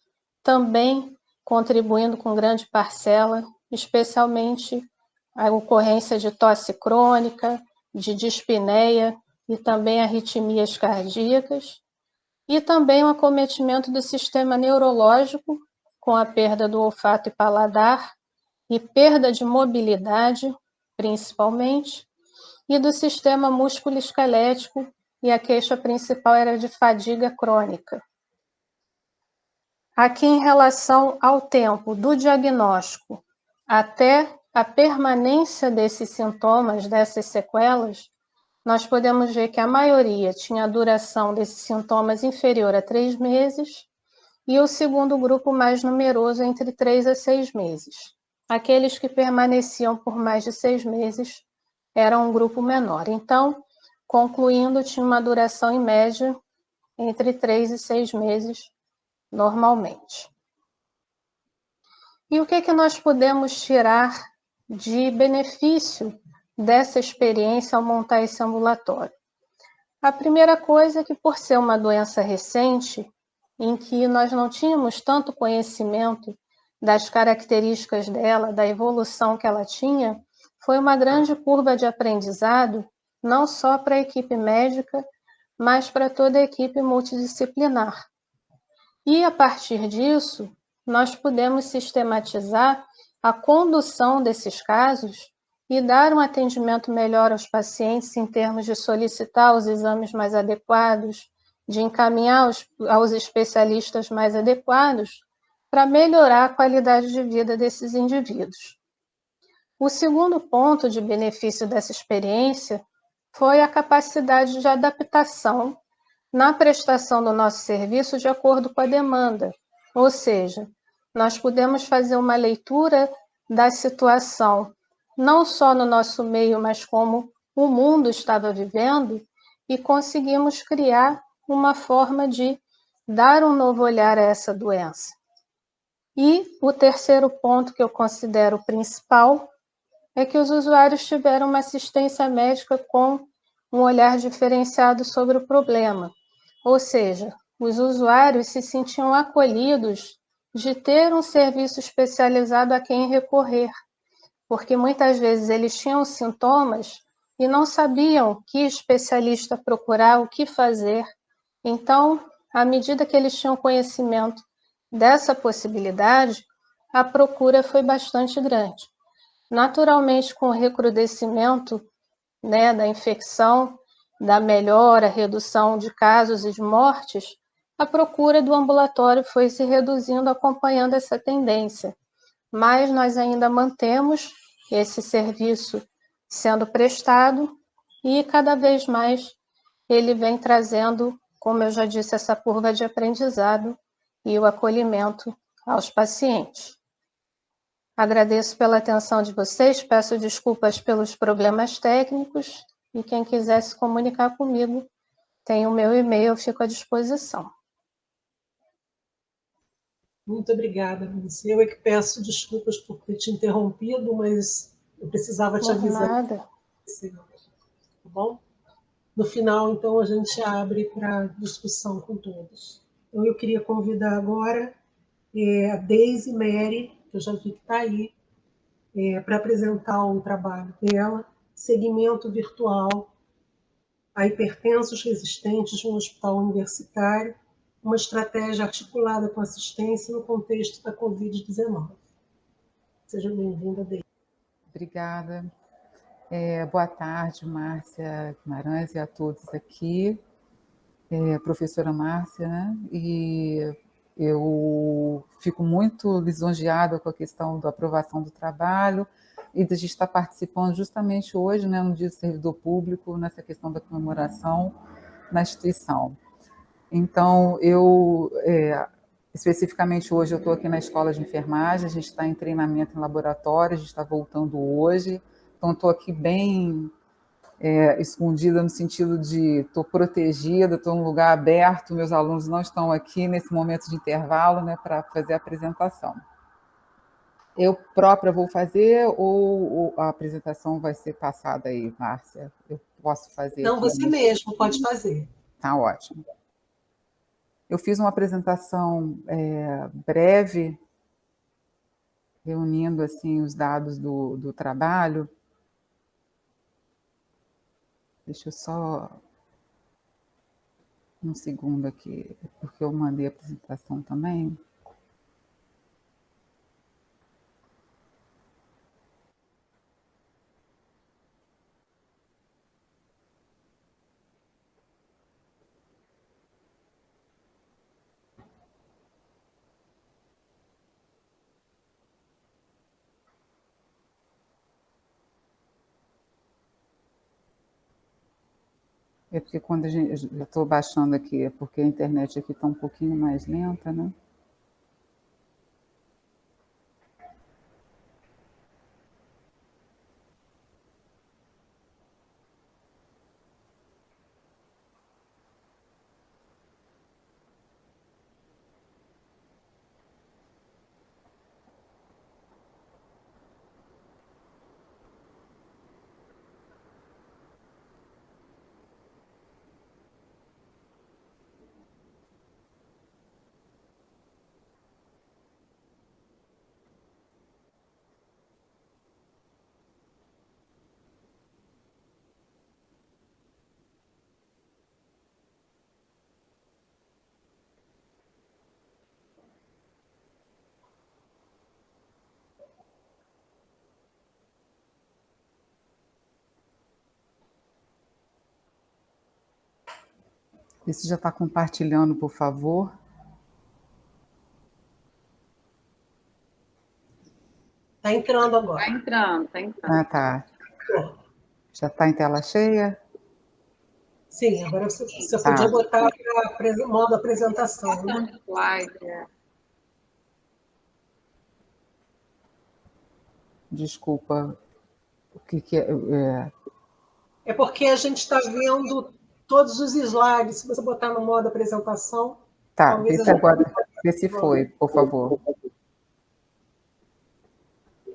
também contribuindo com grande parcela, especialmente a ocorrência de tosse crônica, de dispneia e também arritmias cardíacas, e também o acometimento do sistema neurológico, com a perda do olfato e paladar, e perda de mobilidade, principalmente, e do sistema músculo-esquelético, e a queixa principal era de fadiga crônica. Aqui, em relação ao tempo do diagnóstico até a permanência desses sintomas, dessas sequelas, nós podemos ver que a maioria tinha a duração desses sintomas inferior a 3 meses e o segundo grupo mais numeroso entre 3 a 6 meses. Aqueles que permaneciam por mais de 6 meses eram um grupo menor. Então, concluindo, tinha uma duração em média entre 3 e 6 meses normalmente. E o que nós podemos tirar de benefício dessa experiência ao montar esse ambulatório? A primeira coisa é que, por ser uma doença recente, em que nós não tínhamos tanto conhecimento das características dela, da evolução que ela tinha, foi uma grande curva de aprendizado, não só para a equipe médica, mas para toda a equipe multidisciplinar. E, a partir disso, nós podemos sistematizar a condução desses casos e dar um atendimento melhor aos pacientes em termos de solicitar os exames mais adequados, de encaminhar aos especialistas mais adequados para melhorar a qualidade de vida desses indivíduos. O segundo ponto de benefício dessa experiência foi a capacidade de adaptação na prestação do nosso serviço de acordo com a demanda, ou seja, nós podemos fazer uma leitura da situação, não só no nosso meio, mas como o mundo estava vivendo, e conseguimos criar uma forma de dar um novo olhar a essa doença. E o terceiro ponto que eu considero principal é que os usuários tiveram uma assistência médica com um olhar diferenciado sobre o problema. Ou seja, os usuários se sentiam acolhidos de ter um serviço especializado a quem recorrer, porque muitas vezes eles tinham sintomas e não sabiam que especialista procurar, o que fazer. Então, à medida que eles tinham conhecimento dessa possibilidade, a procura foi bastante grande. Naturalmente, com o recrudescimento, da infecção, da melhora, redução de casos e de mortes, a procura do ambulatório foi se reduzindo acompanhando essa tendência. Mas nós ainda mantemos esse serviço sendo prestado e cada vez mais ele vem trazendo, como eu já disse, essa curva de aprendizado e o acolhimento aos pacientes. Agradeço pela atenção de vocês, peço desculpas pelos problemas técnicos e quem quiser se comunicar comigo, tem o meu e-mail, eu fico à disposição. Muito obrigada, Lúcia. Eu é que peço desculpas por ter te interrompido, mas eu precisava te avisar. Nada. Tá bom? No final, então, a gente abre para discussão com todos. Então, eu queria convidar agora a Deise Mary, que eu já vi que está aí, para apresentar um trabalho dela, Segmento Virtual a hipertensos resistentes no hospital universitário, uma estratégia articulada com assistência no contexto da Covid-19. Seja bem-vinda, Deise. Obrigada. Boa tarde, Márcia Guimarães, e a todos aqui. Professora Márcia, né? E eu fico muito lisonjeada com a questão da aprovação do trabalho e de estar participando justamente hoje, né, no Dia do Servidor Público, nessa questão da comemoração na instituição. Então, especificamente hoje, eu estou aqui na Escola de Enfermagem, a gente está em treinamento em laboratório, a gente está voltando hoje, então estou aqui bem escondida no sentido de estou protegida, estou num lugar aberto, meus alunos não estão aqui nesse momento de intervalo, né, para fazer a apresentação. Eu própria vou fazer ou a apresentação vai ser passada aí, Márcia? Eu posso fazer Não, aqui? você mesmo pode fazer. Tá ótimo. Eu fiz uma apresentação breve, reunindo assim os dados do trabalho. Deixa eu só um segundo aqui, porque eu mandei a apresentação também. É porque quando eu estou baixando aqui, é porque a internet aqui está um pouquinho mais lenta, né? E se já está compartilhando, por favor. Está entrando agora. Está entrando, está entrando. Ah, tá. Já está em tela cheia? Sim, agora você podia botar para modo apresentação, né? Slide, Desculpa. O que é? É porque a gente está vendo todos os slides. Se você botar no modo apresentação, Tá, talvez vê se agora, vê se foi, por favor.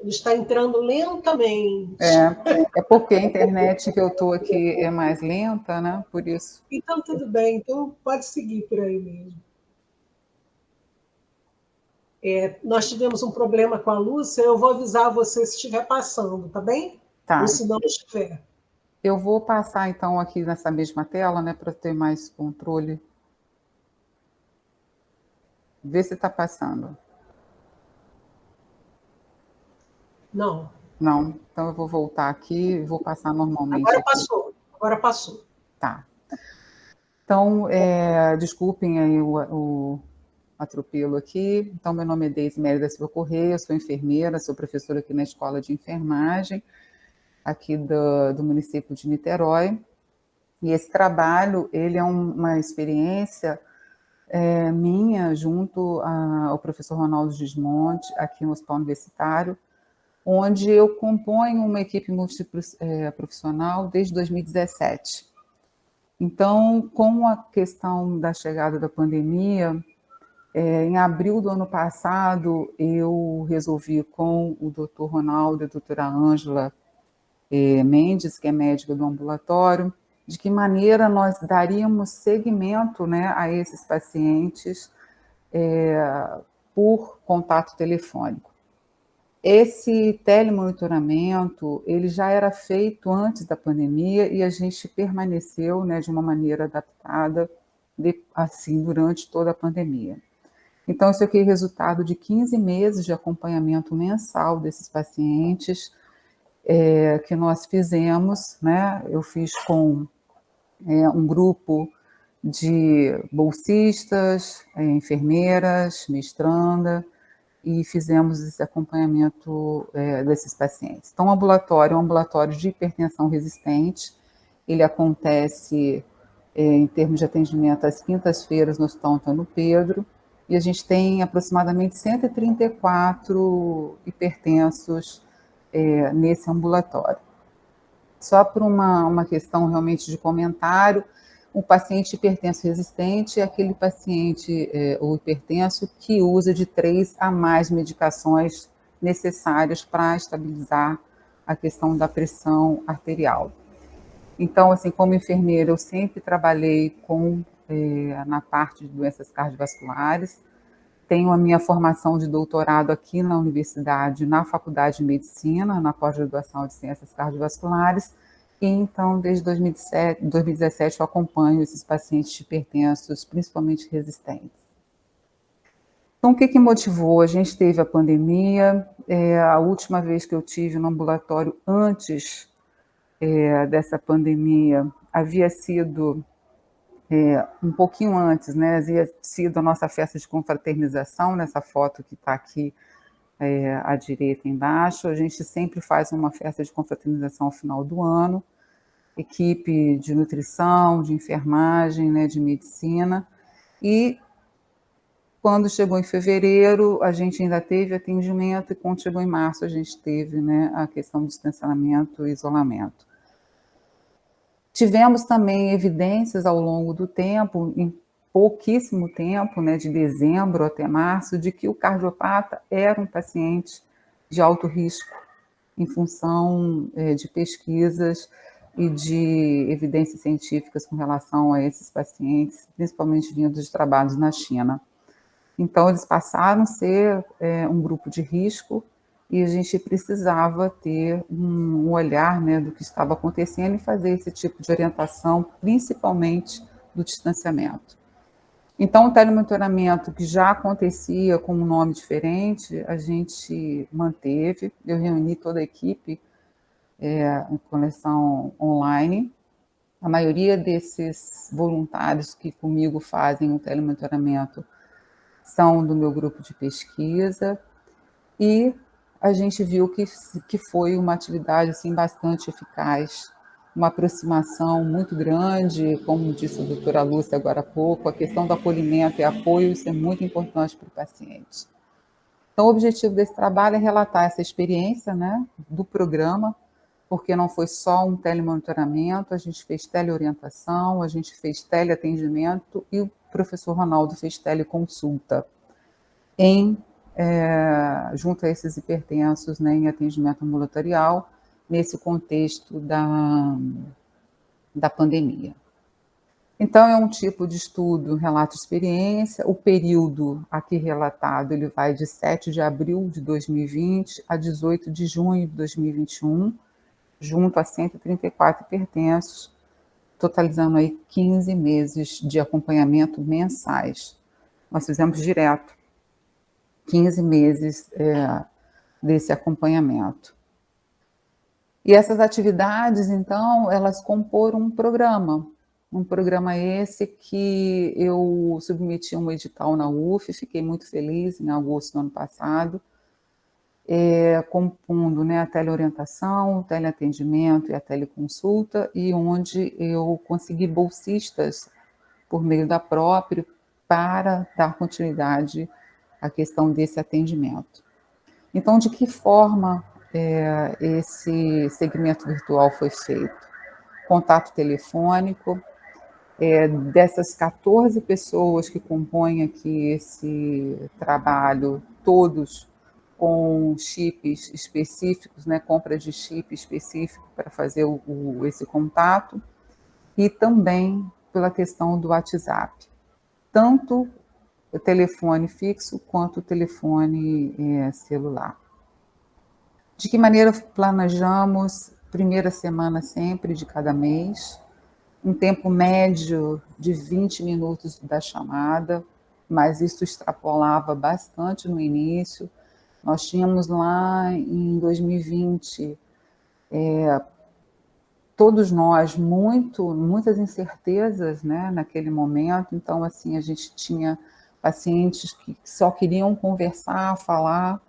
ele está entrando lentamente. É porque a internet que eu estou aqui é mais lenta, né? Por isso. Então, tudo bem. Então, pode seguir por aí mesmo. Nós tivemos um problema com a Lúcia. Eu vou avisar você se estiver passando, tá bem? Tá. Ou se não estiver. Eu vou passar, então, aqui nessa mesma tela, né? Para ter mais controle. Vê se está passando. Não. Não? Então, eu vou voltar aqui e vou passar normalmente. Agora passou. Agora passou. Tá. Então, desculpem aí o atropelo aqui. Então, meu nome é Deise Mérida Silva Correia, sou enfermeira, sou professora aqui na Escola de Enfermagem, aqui do município de Niterói. E esse trabalho, ele é uma experiência minha, junto ao professor Ronaldo Gismonti, aqui no Hospital Universitário, onde eu componho uma equipe multiprofissional desde 2017. Então, com a questão da chegada da pandemia, em abril do ano passado, eu resolvi com o doutor Ronaldo e a doutora Ângela Mendes, que é médica do ambulatório, de que maneira nós daríamos seguimento, né, a esses pacientes por contato telefônico. Esse telemonitoramento, ele já era feito antes da pandemia e a gente permaneceu, né, de uma maneira adaptada assim durante toda a pandemia. Então, isso aqui é resultado de 15 meses de acompanhamento mensal desses pacientes que nós fizemos, né? Eu fiz com um grupo de bolsistas, enfermeiras, mestranda, e fizemos esse acompanhamento desses pacientes. Então, o ambulatório é um ambulatório de hipertensão resistente, ele acontece em termos de atendimento às quintas-feiras no Hospital Antônio Pedro, e a gente tem aproximadamente 134 hipertensos nesse ambulatório. Só por uma questão realmente de comentário, o paciente hipertenso resistente é aquele paciente, o hipertenso, que usa de 3 a mais medicações necessárias para estabilizar a questão da pressão arterial. Então, assim, como enfermeira, eu sempre trabalhei na parte de doenças cardiovasculares. Tenho a minha formação de doutorado aqui na universidade, na Faculdade de Medicina, na pós-graduação de Ciências Cardiovasculares, e então, desde 2017, eu acompanho esses pacientes hipertensos, principalmente resistentes. Então, o que motivou? A gente teve a pandemia, a última vez que eu tive no ambulatório antes dessa pandemia havia sido um pouquinho antes, né? Havia sido a nossa festa de confraternização, nessa foto que está aqui à direita embaixo. A gente sempre faz uma festa de confraternização ao final do ano, equipe de nutrição, de enfermagem, né, de medicina, e quando chegou em fevereiro, a gente ainda teve atendimento, e quando chegou em março, a gente teve, né, a questão do distanciamento e isolamento. Tivemos também evidências ao longo do tempo, em pouquíssimo tempo, né, de dezembro até março, de que o cardiopata era um paciente de alto risco, em função de pesquisas e de evidências científicas com relação a esses pacientes, principalmente vindos de trabalhos na China. Então, eles passaram a ser um grupo de risco, e a gente precisava ter um olhar, né, do que estava acontecendo e fazer esse tipo de orientação, principalmente do distanciamento. Então, o telemonitoramento, que já acontecia com um nome diferente, a gente manteve. Eu reuni toda a equipe em conexão online. A maioria desses voluntários que comigo fazem o telemonitoramento são do meu grupo de pesquisa, e a gente viu que foi uma atividade assim, bastante eficaz, uma aproximação muito grande, como disse a doutora Lúcia agora há pouco, a questão do acolhimento e apoio, isso é muito importante para o paciente. Então, o objetivo desse trabalho é relatar essa experiência, né, do programa, porque não foi só um telemonitoramento, a gente fez teleorientação, a gente fez teleatendimento, e o professor Ronaldo fez teleconsulta junto a esses hipertensos, né, em atendimento ambulatorial, nesse contexto da pandemia. Então, é um tipo de estudo, relato de experiência. O período aqui relatado, ele vai de 7 de abril de 2020 a 18 de junho de 2021, junto a 134 hipertensos, totalizando aí 15 meses de acompanhamento mensais. Nós fizemos direto 15 meses desse acompanhamento. E essas atividades, então, elas comporam um programa esse que eu submeti um edital na UF, fiquei muito feliz em agosto do ano passado, compondo, né, a teleorientação, o teleatendimento e a teleconsulta, e onde eu consegui bolsistas por meio da própria para dar continuidade à questão desse atendimento. Então, de que forma esse segmento virtual foi feito? Contato telefônico, dessas 14 pessoas que compõem aqui esse trabalho, todos com chips específicos, né, compra de chip específico para fazer esse contato, e também pela questão do WhatsApp, tanto o telefone fixo quanto o telefone celular. De que maneira planejamos? Primeira semana sempre de cada mês, um tempo médio de 20 minutos da chamada, mas isso extrapolava bastante no início. Nós tínhamos lá em 2020, todos nós, muitas incertezas, né, naquele momento. Então, assim, a gente tinha pacientes que só queriam conversar, falar,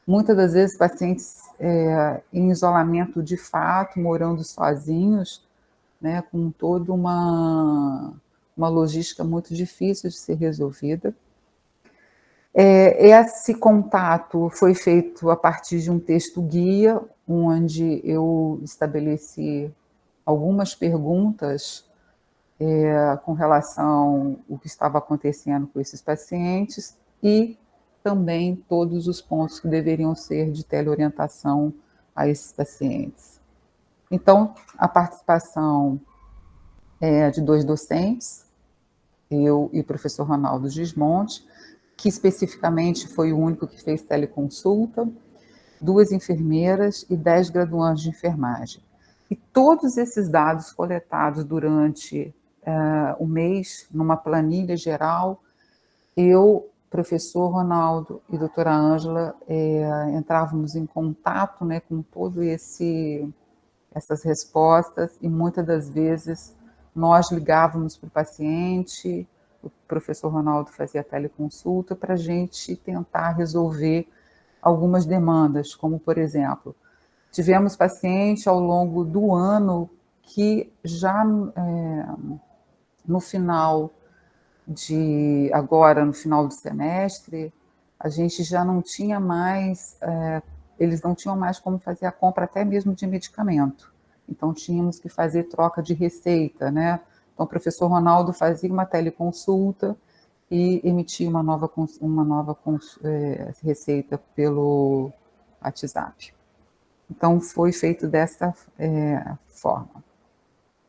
muitas das vezes pacientes em isolamento de fato, morando sozinhos, né, com toda uma logística muito difícil de ser resolvida. Esse contato foi feito a partir de um texto guia, onde eu estabeleci algumas perguntas com relação ao que estava acontecendo com esses pacientes e também todos os pontos que deveriam ser de teleorientação a esses pacientes. Então, a participação de 2 docentes, eu e o professor Ronaldo Gismonte, que especificamente foi o único que fez teleconsulta, 2 enfermeiras e 10 graduandos de enfermagem. E todos esses dados coletados durante o mês, numa planilha geral, eu, professor Ronaldo e doutora Ângela entrávamos em contato, né, com todo essas respostas, e muitas das vezes nós ligávamos para o paciente, o professor Ronaldo fazia teleconsulta para a gente tentar resolver algumas demandas, como, por exemplo, tivemos paciente ao longo do ano que já no final agora no final do semestre, a gente já não tinha mais, eles não tinham mais como fazer a compra até mesmo de medicamento. Então, tínhamos que fazer troca de receita, né? Então, o professor Ronaldo fazia uma teleconsulta e emitia uma nova receita pelo WhatsApp. Então, foi feito dessa forma.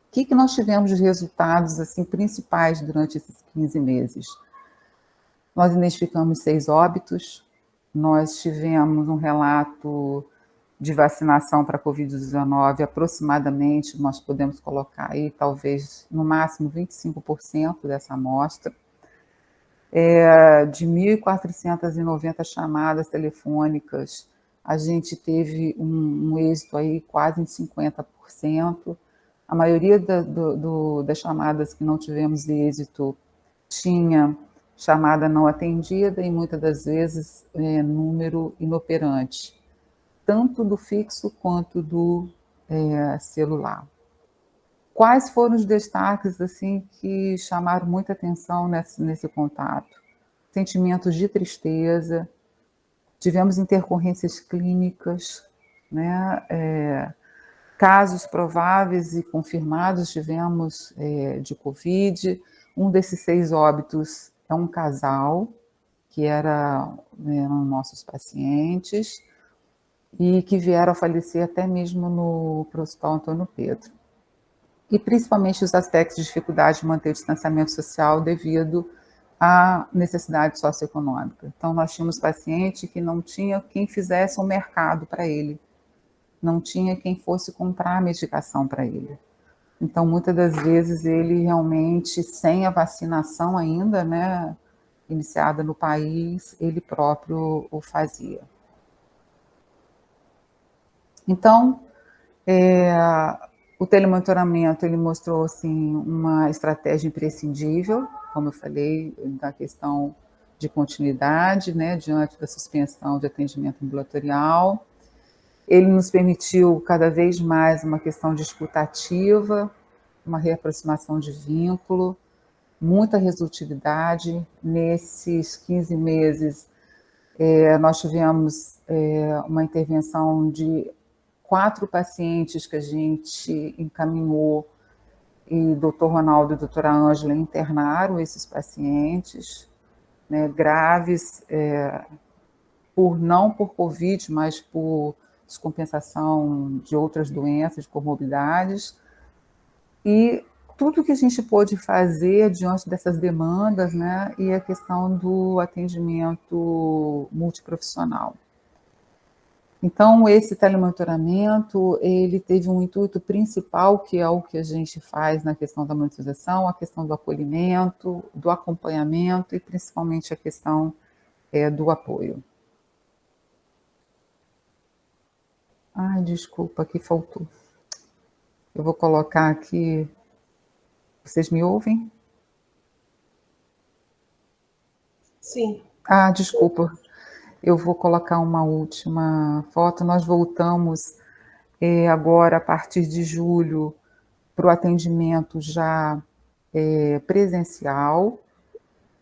O que nós tivemos de resultados assim, principais durante esses 15 meses? Nós identificamos 6 óbitos, nós tivemos um relato de vacinação para a Covid-19, aproximadamente, nós podemos colocar aí, talvez, no máximo, 25% dessa amostra. De 1.490 chamadas telefônicas, a gente teve um êxito aí quase em 50%. A maioria das chamadas que não tivemos êxito tinha chamada não atendida e muitas das vezes número inoperante, tanto do fixo quanto do celular. Quais foram os destaques assim que chamaram muita atenção nesse contato? Sentimentos de tristeza, tivemos intercorrências clínicas, né? Casos prováveis e confirmados tivemos de Covid. Um desses 6 óbitos é um casal, que eram nossos pacientes, e que vieram a falecer até mesmo no Hospital Antônio Pedro. E principalmente os aspectos de dificuldade de manter o distanciamento social devido à necessidade socioeconômica. Então, nós tínhamos paciente que não tinha quem fizesse um mercado para ele, não tinha quem fosse comprar a medicação para ele. Então, muitas das vezes, ele realmente, sem a vacinação ainda, né, iniciada no país, ele próprio o fazia. Então, o telemonitoramento, ele mostrou, assim, uma estratégia imprescindível, como eu falei, da questão de continuidade, né, diante da suspensão de atendimento ambulatorial. Ele nos permitiu cada vez mais uma questão de escuta ativa, uma reaproximação de vínculo, muita resolutividade. Nesses 15 meses, nós tivemos uma intervenção de 4 pacientes que a gente encaminhou, e o doutor Ronaldo e a doutora Ângela internaram esses pacientes, né, graves, não por Covid, mas por descompensação de outras doenças, de comorbidades, e tudo que a gente pôde fazer diante dessas demandas, né, e a questão do atendimento multiprofissional. Então, esse telemonitoramento, ele teve um intuito principal, que é o que a gente faz na questão da monitorização, a questão do acolhimento, do acompanhamento e principalmente a questão do apoio. Ai, desculpa, aqui faltou. Eu vou colocar aqui. Vocês me ouvem? Sim. Ah, desculpa. Eu vou colocar uma última foto. Nós voltamos agora, a partir de julho, para o atendimento já presencial,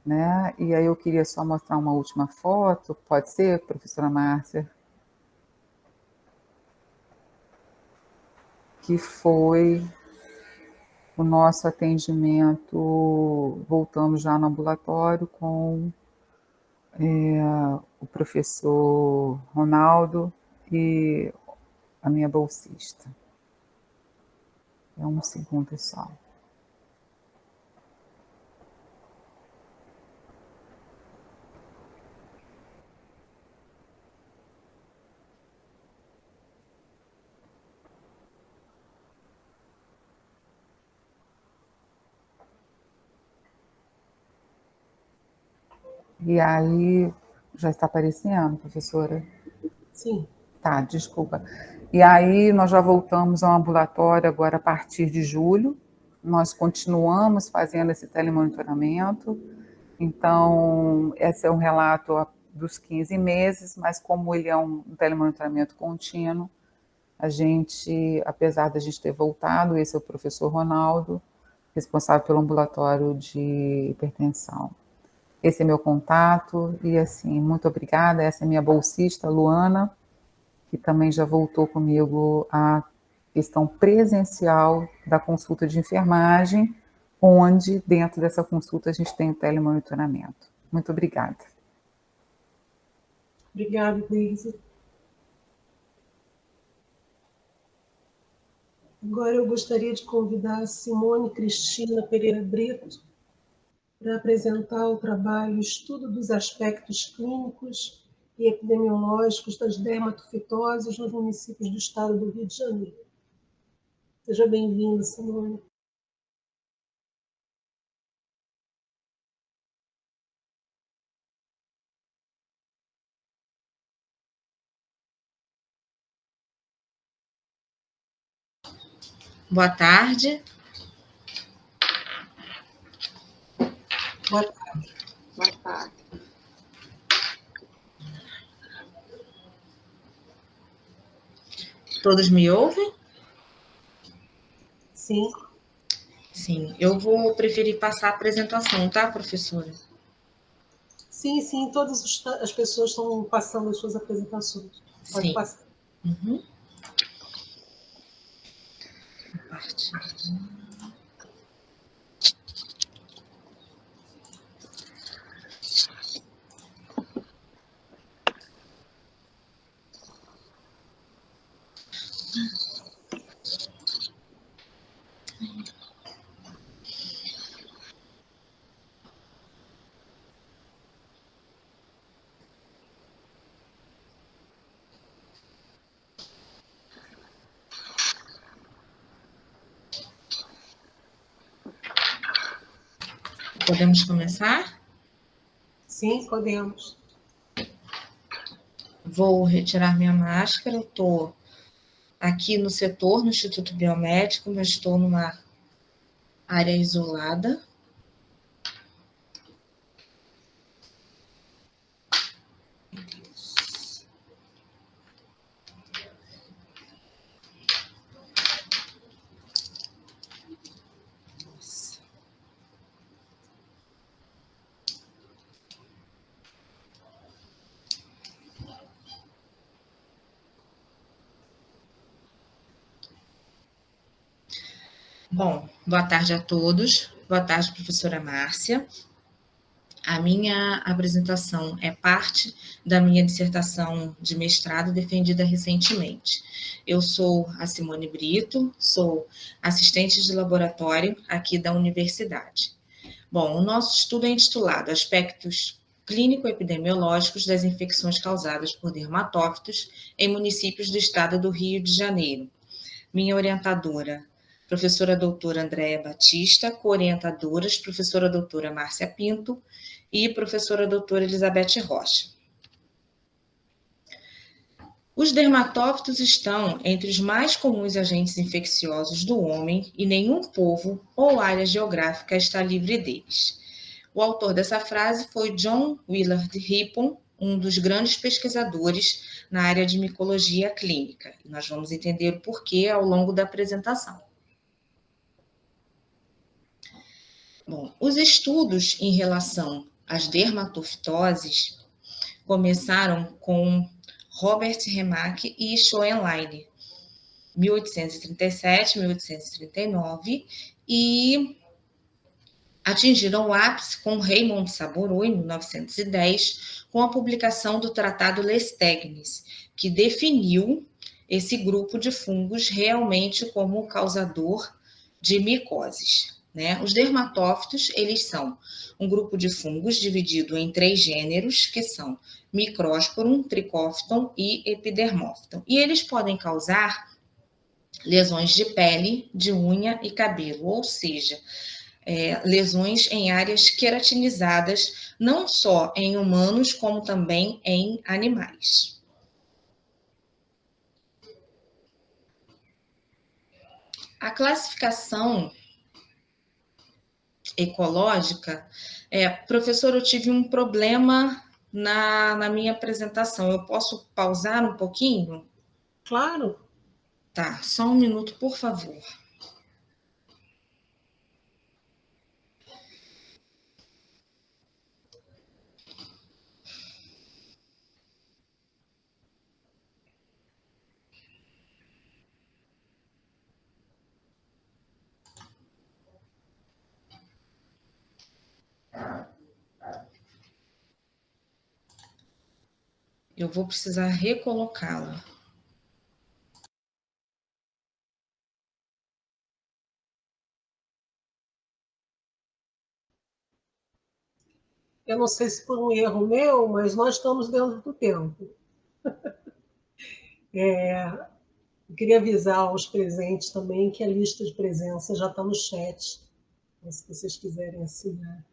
né? E aí eu queria só mostrar uma última foto. Pode ser, professora Márcia? Que foi o nosso atendimento, voltamos já no ambulatório com o professor Ronaldo e a minha bolsista. É um segundo só. E aí, já está aparecendo, professora? Sim. Tá, desculpa. E aí, nós já voltamos ao ambulatório agora a partir de julho. Nós continuamos fazendo esse telemonitoramento. Então, esse é um relato dos 15 meses, mas como ele é um telemonitoramento contínuo, a gente, apesar de a gente ter voltado, esse é o professor Ronaldo, responsável pelo ambulatório de hipertensão. Esse é meu contato e, assim, muito obrigada. Essa é minha bolsista, Luana, que também já voltou comigo à questão presencial da consulta de enfermagem, onde, dentro dessa consulta, a gente tem o telemonitoramento. Muito obrigada. Obrigada, Deise. Agora eu gostaria de convidar a Simone Cristina Pereira Brito para apresentar o trabalho Estudo dos Aspectos Clínicos e Epidemiológicos das Dermatofitoses nos municípios do estado do Rio de Janeiro. Seja bem-vinda, Simone. Boa tarde. Boa tarde. Boa tarde. Todos me ouvem? Sim. Sim, eu vou preferir passar a apresentação, tá, professora? Sim, sim, todas as pessoas estão passando as suas apresentações. Pode Sim. passar. Uhum. Podemos começar? Sim, podemos. Vou retirar minha máscara. Eu estou aqui no setor, no Instituto Biomédico, mas estou numa área isolada. Bom, boa tarde a todos. Boa tarde, professora Márcia. A minha apresentação é parte da minha dissertação de mestrado defendida recentemente. Eu sou a Simone Brito, sou assistente de laboratório aqui da universidade. Bom, o nosso estudo é intitulado Aspectos Clínico-Epidemiológicos das Infecções Causadas por Dermatófitos em Municípios do Estado do Rio de Janeiro. Minha orientadora, professora doutora Andréa Batista, co-orientadoras, professora doutora Márcia Pinto e professora doutora Elizabeth Rocha. Os dermatófitos estão entre os mais comuns agentes infecciosos do homem e nenhum povo ou área geográfica está livre deles. O autor dessa frase foi John Willard Rippon, um dos grandes pesquisadores na área de micologia clínica. E nós vamos entender o porquê ao longo da apresentação. Bom, os estudos em relação às dermatofitoses começaram com Robert Remak e Schoenlein, 1837, 1839, e atingiram o ápice com Raymond Saboureau, em 1910, com a publicação do Tratado Lestegnes, que definiu esse grupo de fungos realmente como causador de micoses, né? Os dermatófitos, eles são um grupo de fungos dividido em 3 gêneros, que são Microsporum, Trichophyton e Epidermophyton. E eles podem causar lesões de pele, de unha e cabelo, ou seja, lesões em áreas queratinizadas, não só em humanos, como também em animais. A classificação ecológica, professor, eu tive um problema na minha apresentação. Eu posso pausar um pouquinho? Claro. Tá, só um minuto, por favor. Eu vou precisar recolocá-la. Eu não sei se por um erro meu, mas nós estamos dentro do tempo. Eu queria avisar aos presentes também que a lista de presença já está no chat, se vocês quiserem assinar.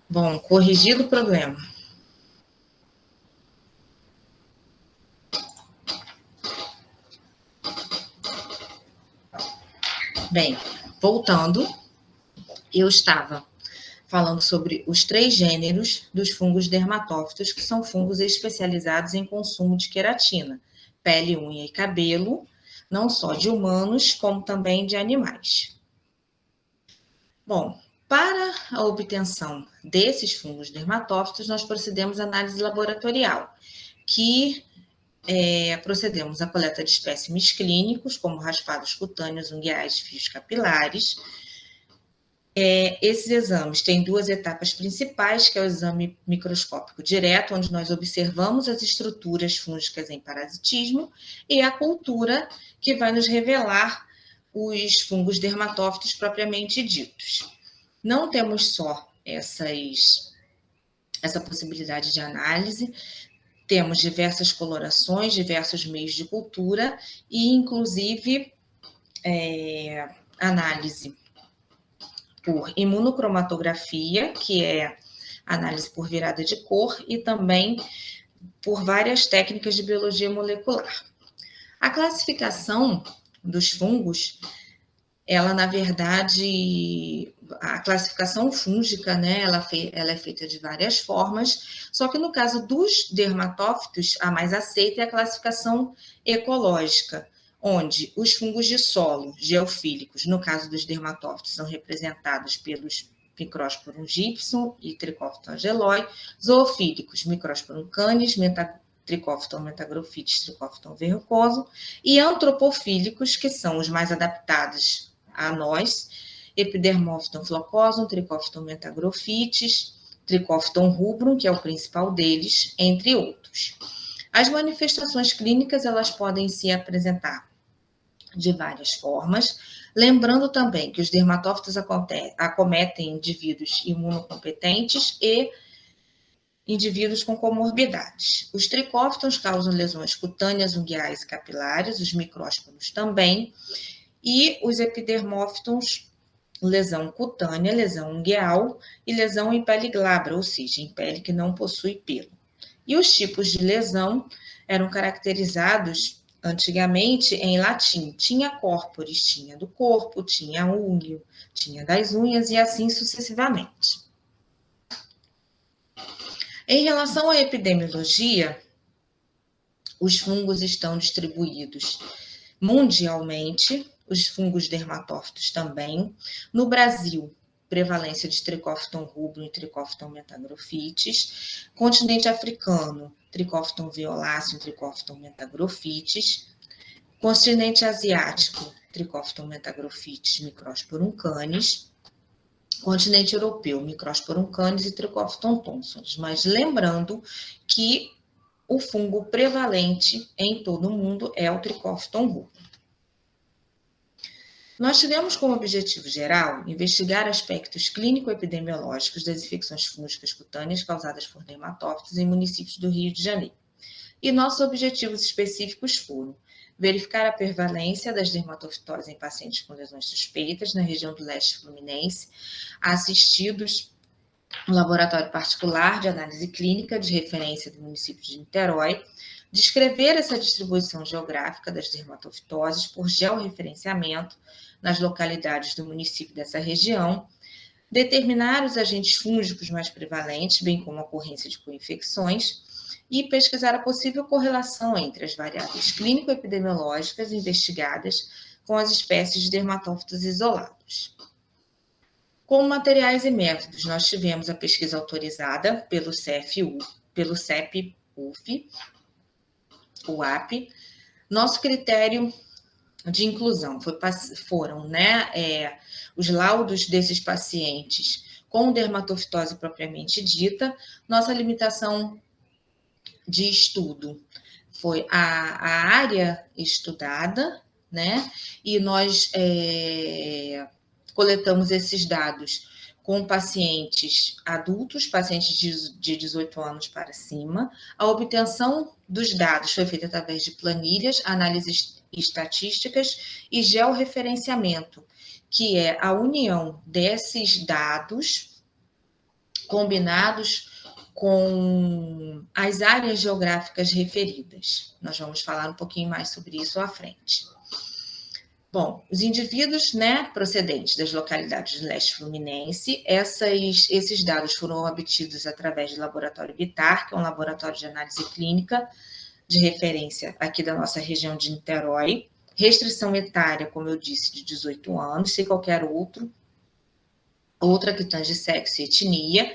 Bom, corrigido o problema. Bem, voltando, eu estava falando sobre os 3 gêneros dos fungos dermatófitos, que são fungos especializados em consumo de queratina, pele, unha e cabelo, não só de humanos, como também de animais. Bom, para a obtenção desses fungos dermatófitos, nós procedemos à análise laboratorial, que procedemos à coleta de espécimes clínicos, como raspados cutâneos, unguiais, fios capilares. Esses exames têm 2 etapas principais, que é o exame microscópico direto, onde nós observamos as estruturas fúngicas em parasitismo, e a cultura, que vai nos revelar os fungos dermatófitos propriamente ditos. Não temos só essa possibilidade de análise, temos diversas colorações, diversos meios de cultura e, inclusive, análise por imunocromatografia, que é análise por virada de cor, e também por várias técnicas de biologia molecular. A classificação dos fungos, ela, na verdade, a classificação fúngica, né, ela é feita de várias formas, só que no caso dos dermatófitos, a mais aceita é a classificação ecológica, onde os fungos de solo geofílicos, no caso dos dermatófitos, são representados pelos Microsporum gypsum e Trichophyton angeloi, zoofílicos, Microsporum canis, Trichophyton metagrophis, Trichophyton verrucoso, e antropofílicos, que são os mais adaptados a nós, Epidermophyton flocosum, Trichophyton metagrophytis, Trichophyton rubrum, que é o principal deles, entre outros. As manifestações clínicas, elas podem se apresentar de várias formas, lembrando também que os dermatófitos acometem indivíduos imunocompetentes e indivíduos com comorbidades. Os tricófitos causam lesões cutâneas, unguiais e capilares, os micrósporos também, e os epidermófitos, lesão cutânea, lesão ungueal e lesão em pele glabra, ou seja, em pele que não possui pelo. E os tipos de lesão eram caracterizados antigamente em latim. Tinha corporis, tinha do corpo, tinha úngeo, tinha das unhas e assim sucessivamente. Em relação à epidemiologia, os fungos estão distribuídos mundialmente, os fungos dermatófitos também. No Brasil, prevalência de Trichophyton rubrum e Trichophyton metagrophytis. Continente africano, Trichophyton violáceo e Trichophyton metagrophytis. Continente asiático, Trichophyton metagrophytis, Microsporum canis. Continente europeu, Microsporum canis e Trichophyton thomsons. Mas lembrando que o fungo prevalente em todo o mundo é o Trichophyton rubrum. Nós tivemos como objetivo geral investigar aspectos clínico-epidemiológicos das infecções fúngicas cutâneas causadas por dermatófitos em municípios do Rio de Janeiro. E nossos objetivos específicos foram verificar a prevalência das dermatofitoses em pacientes com lesões suspeitas na região do leste fluminense, assistidos no laboratório particular de análise clínica de referência do município de Niterói, descrever essa distribuição geográfica das dermatofitoses por georreferenciamento nas localidades do município dessa região, determinar os agentes fúngicos mais prevalentes, bem como a ocorrência de co-infecções, e pesquisar a possível correlação entre as variáveis clínico-epidemiológicas investigadas com as espécies de dermatófitos isolados. Como materiais e métodos, nós tivemos a pesquisa autorizada pelo CEP-UF, UAP. Nosso critério de inclusão foram os laudos desses pacientes com dermatofitose propriamente dita. Nossa limitação de estudo foi a área estudada, né? E nós coletamos esses dados com pacientes adultos, pacientes de 18 anos para cima. A obtenção dos dados foi feita através de planilhas, análises estatísticas e georreferenciamento, que é a união desses dados combinados com as áreas geográficas referidas. Nós vamos falar um pouquinho mais sobre isso à frente. Bom, os indivíduos, procedentes das localidades do leste fluminense, esses dados foram obtidos através do laboratório Bitar, que é um laboratório de análise clínica de referência aqui da nossa região de Niterói. Restrição etária, como eu disse, de 18 anos, sem qualquer outra que tange sexo e etnia.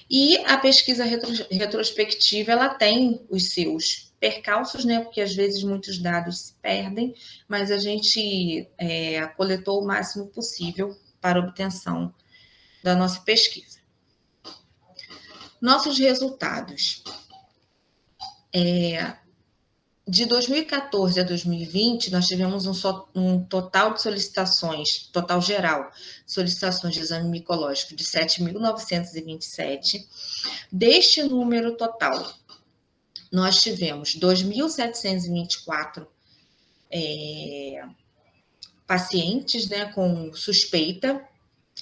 E a pesquisa retrospectiva, ela tem os seus percalços, porque às vezes muitos dados se perdem, mas a gente coletou o máximo possível para obtenção da nossa pesquisa. Nossos resultados. De 2014 a 2020, nós tivemos um total de solicitações, total geral, solicitações de exame micológico de 7.927. Deste número total, nós tivemos 2.724 pacientes com suspeita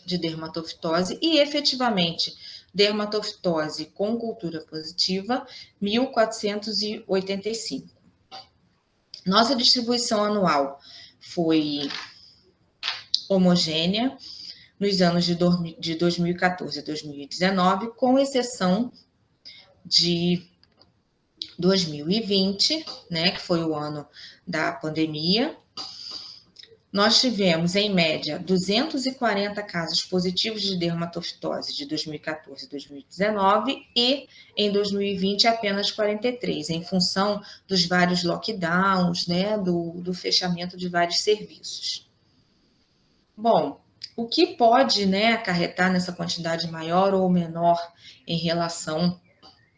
de dermatofitose e, efetivamente, dermatofitose com cultura positiva, 1.485. Nossa distribuição anual foi homogênea nos anos de 2014 a 2019, com exceção de 2020, que foi o ano da pandemia, nós tivemos, em média, 240 casos positivos de dermatofitose de 2014 e 2019 e, em 2020, apenas 43, em função dos vários lockdowns, né, do fechamento de vários serviços. Bom, o que pode, né, acarretar nessa quantidade maior ou menor em relação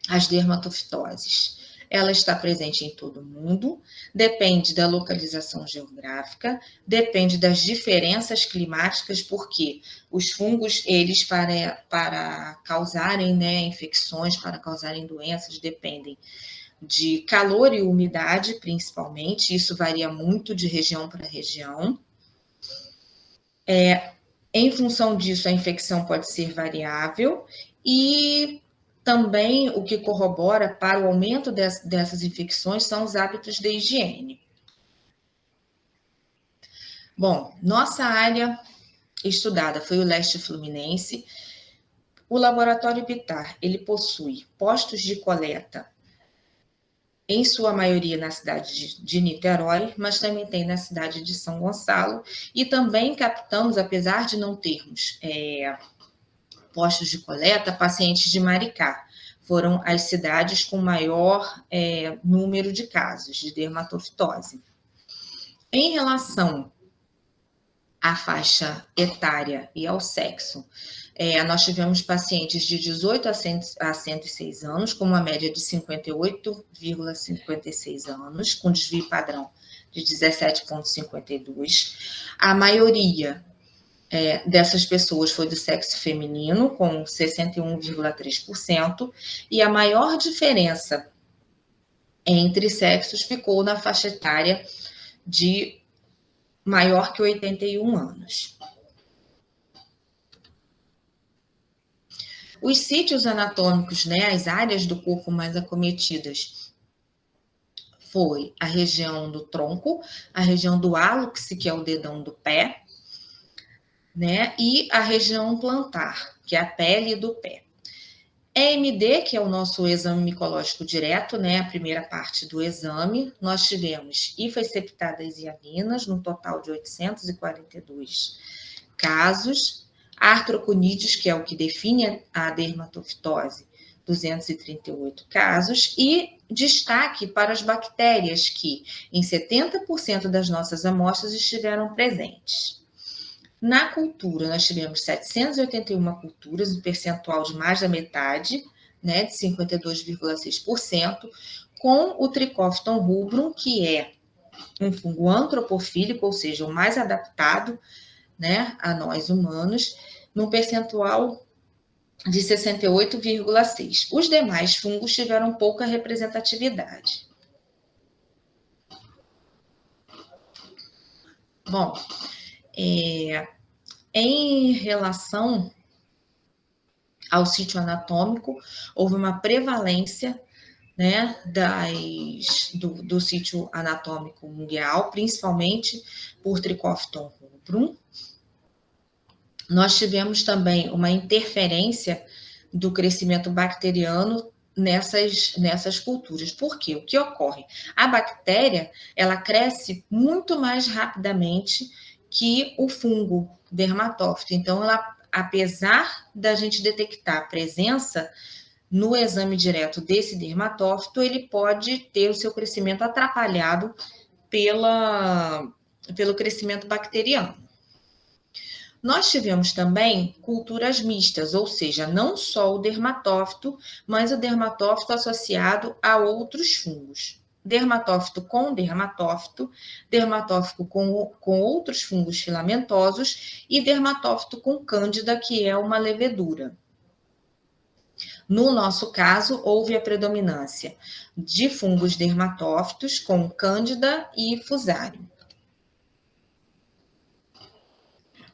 às dermatofitoses? Ela está presente em todo o mundo, depende da localização geográfica, depende das diferenças climáticas, porque os fungos, eles para causarem, né, infecções, para causarem doenças, dependem de calor e umidade, principalmente. Isso varia muito de região para região. Em função disso, a infecção pode ser variável e também o que corrobora para o aumento dessas infecções são os hábitos de higiene. Bom, nossa área estudada foi o leste fluminense. O laboratório Bitar, ele possui postos de coleta, em sua maioria na cidade de Niterói, mas também tem na cidade de São Gonçalo, e também captamos, apesar de não termos postos de coleta, pacientes de Maricá. Foram as cidades com maior número de casos de dermatofitose. Em relação à faixa etária e ao sexo, nós tivemos pacientes de 18 a 106 anos, com uma média de 58,56 anos, com desvio padrão de 17,52. A maioria dessas pessoas foi do sexo feminino, com 61,3%, e a maior diferença entre sexos ficou na faixa etária de maior que 81 anos. Os sítios anatômicos, né, as áreas do corpo mais acometidas, foi a região do tronco, a região do hálux, que é o dedão do pé, né, e a região plantar, que é a pele do pé. EMD, que é o nosso exame micológico direto, né, a primeira parte do exame, nós tivemos hifas septadas e aminas, no total de 842 casos, artroconídeos, que é o que define a dermatofitose, 238 casos, e destaque para as bactérias, que em 70% das nossas amostras estiveram presentes. Na cultura, nós tivemos 781 culturas, um percentual de mais da metade, né, de 52,6%, com o Trichophyton rubrum, que é um fungo antropofílico, ou seja, o mais adaptado, né, a nós humanos, num percentual de 68,6%. Os demais fungos tiveram pouca representatividade. Bom, em relação ao sítio anatômico, houve uma prevalência, né, do sítio anatômico mundial, principalmente por Trichophyton rubrum. Nós tivemos também uma interferência do crescimento bacteriano nessas culturas. Por quê? O que ocorre? A bactéria, ela cresce muito mais rapidamente que o fungo dermatófito. Então, ela, apesar da gente detectar a presença no exame direto desse dermatófito, ele pode ter o seu crescimento atrapalhado pelo crescimento bacteriano. Nós tivemos também culturas mistas, ou seja, não só o dermatófito, mas o dermatófito associado a outros fungos. Dermatófito com dermatófito, dermatófito com outros fungos filamentosos e dermatófito com cândida, que é uma levedura. No nosso caso, houve a predominância de fungos dermatófitos com cândida e fusário.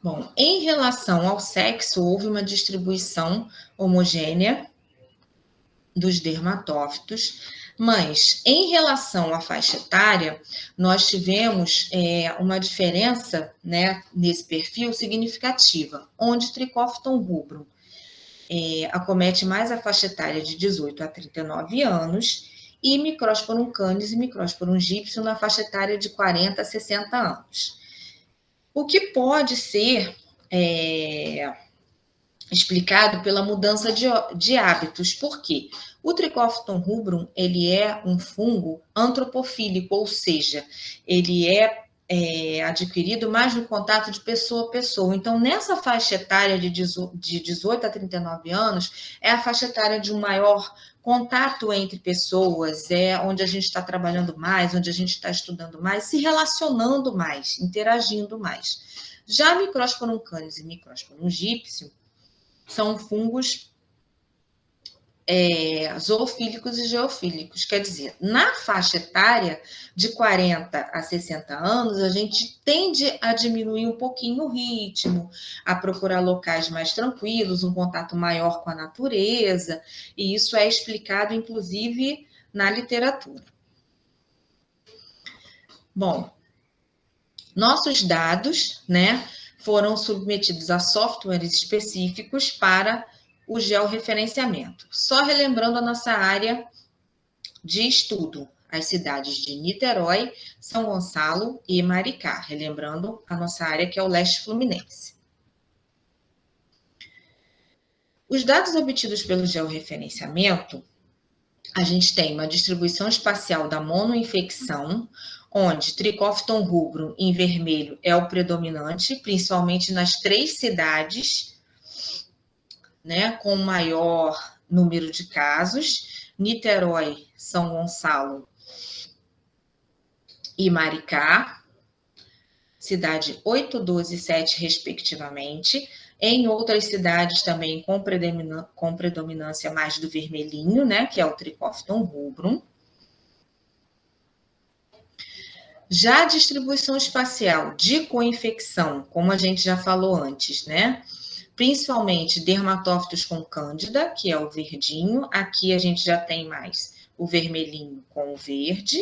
Bom, em relação ao sexo, houve uma distribuição homogênea dos dermatófitos, mas em relação à faixa etária, nós tivemos uma diferença, né, nesse perfil significativa, onde Trichophyton rubrum acomete mais a faixa etária de 18 a 39 anos e Microsporum canis e Microsporum gypsum na faixa etária de 40 a 60 anos. O que pode ser explicado pela mudança de hábitos. Por quê? O Trichophyton rubrum, ele é um fungo antropofílico, ou seja, ele é adquirido mais no contato de pessoa a pessoa. Então, nessa faixa etária de 18 a 39 anos, é a faixa etária de um maior contato entre pessoas, é onde a gente está trabalhando mais, onde a gente está estudando mais, se relacionando mais, interagindo mais. Já Microsporum canis e Microsporum gypsum são fungos zoofílicos e geofílicos. Quer dizer, na faixa etária de 40 a 60 anos, a gente tende a diminuir um pouquinho o ritmo, a procurar locais mais tranquilos, um contato maior com a natureza, e isso é explicado, inclusive, na literatura. Bom, nossos dados, né, foram submetidos a softwares específicos para o georreferenciamento. Só relembrando a nossa área de estudo, as cidades de Niterói, São Gonçalo e Maricá, relembrando a nossa área que é o leste fluminense. Os dados obtidos pelo georreferenciamento, a gente tem uma distribuição espacial da monoinfecção, onde Trichophyton rubrum em vermelho é o predominante, principalmente nas 3 cidades, né, com maior número de casos, Niterói, São Gonçalo e Maricá, cidade 8, 12 e 7, respectivamente. Em outras cidades também com predominância mais do vermelhinho, né, que é o Trichophyton rubrum. Já a distribuição espacial de coinfecção, como a gente já falou antes, né? Principalmente dermatófitos com cândida, que é o verdinho. Aqui a gente já tem mais o vermelhinho com o verde.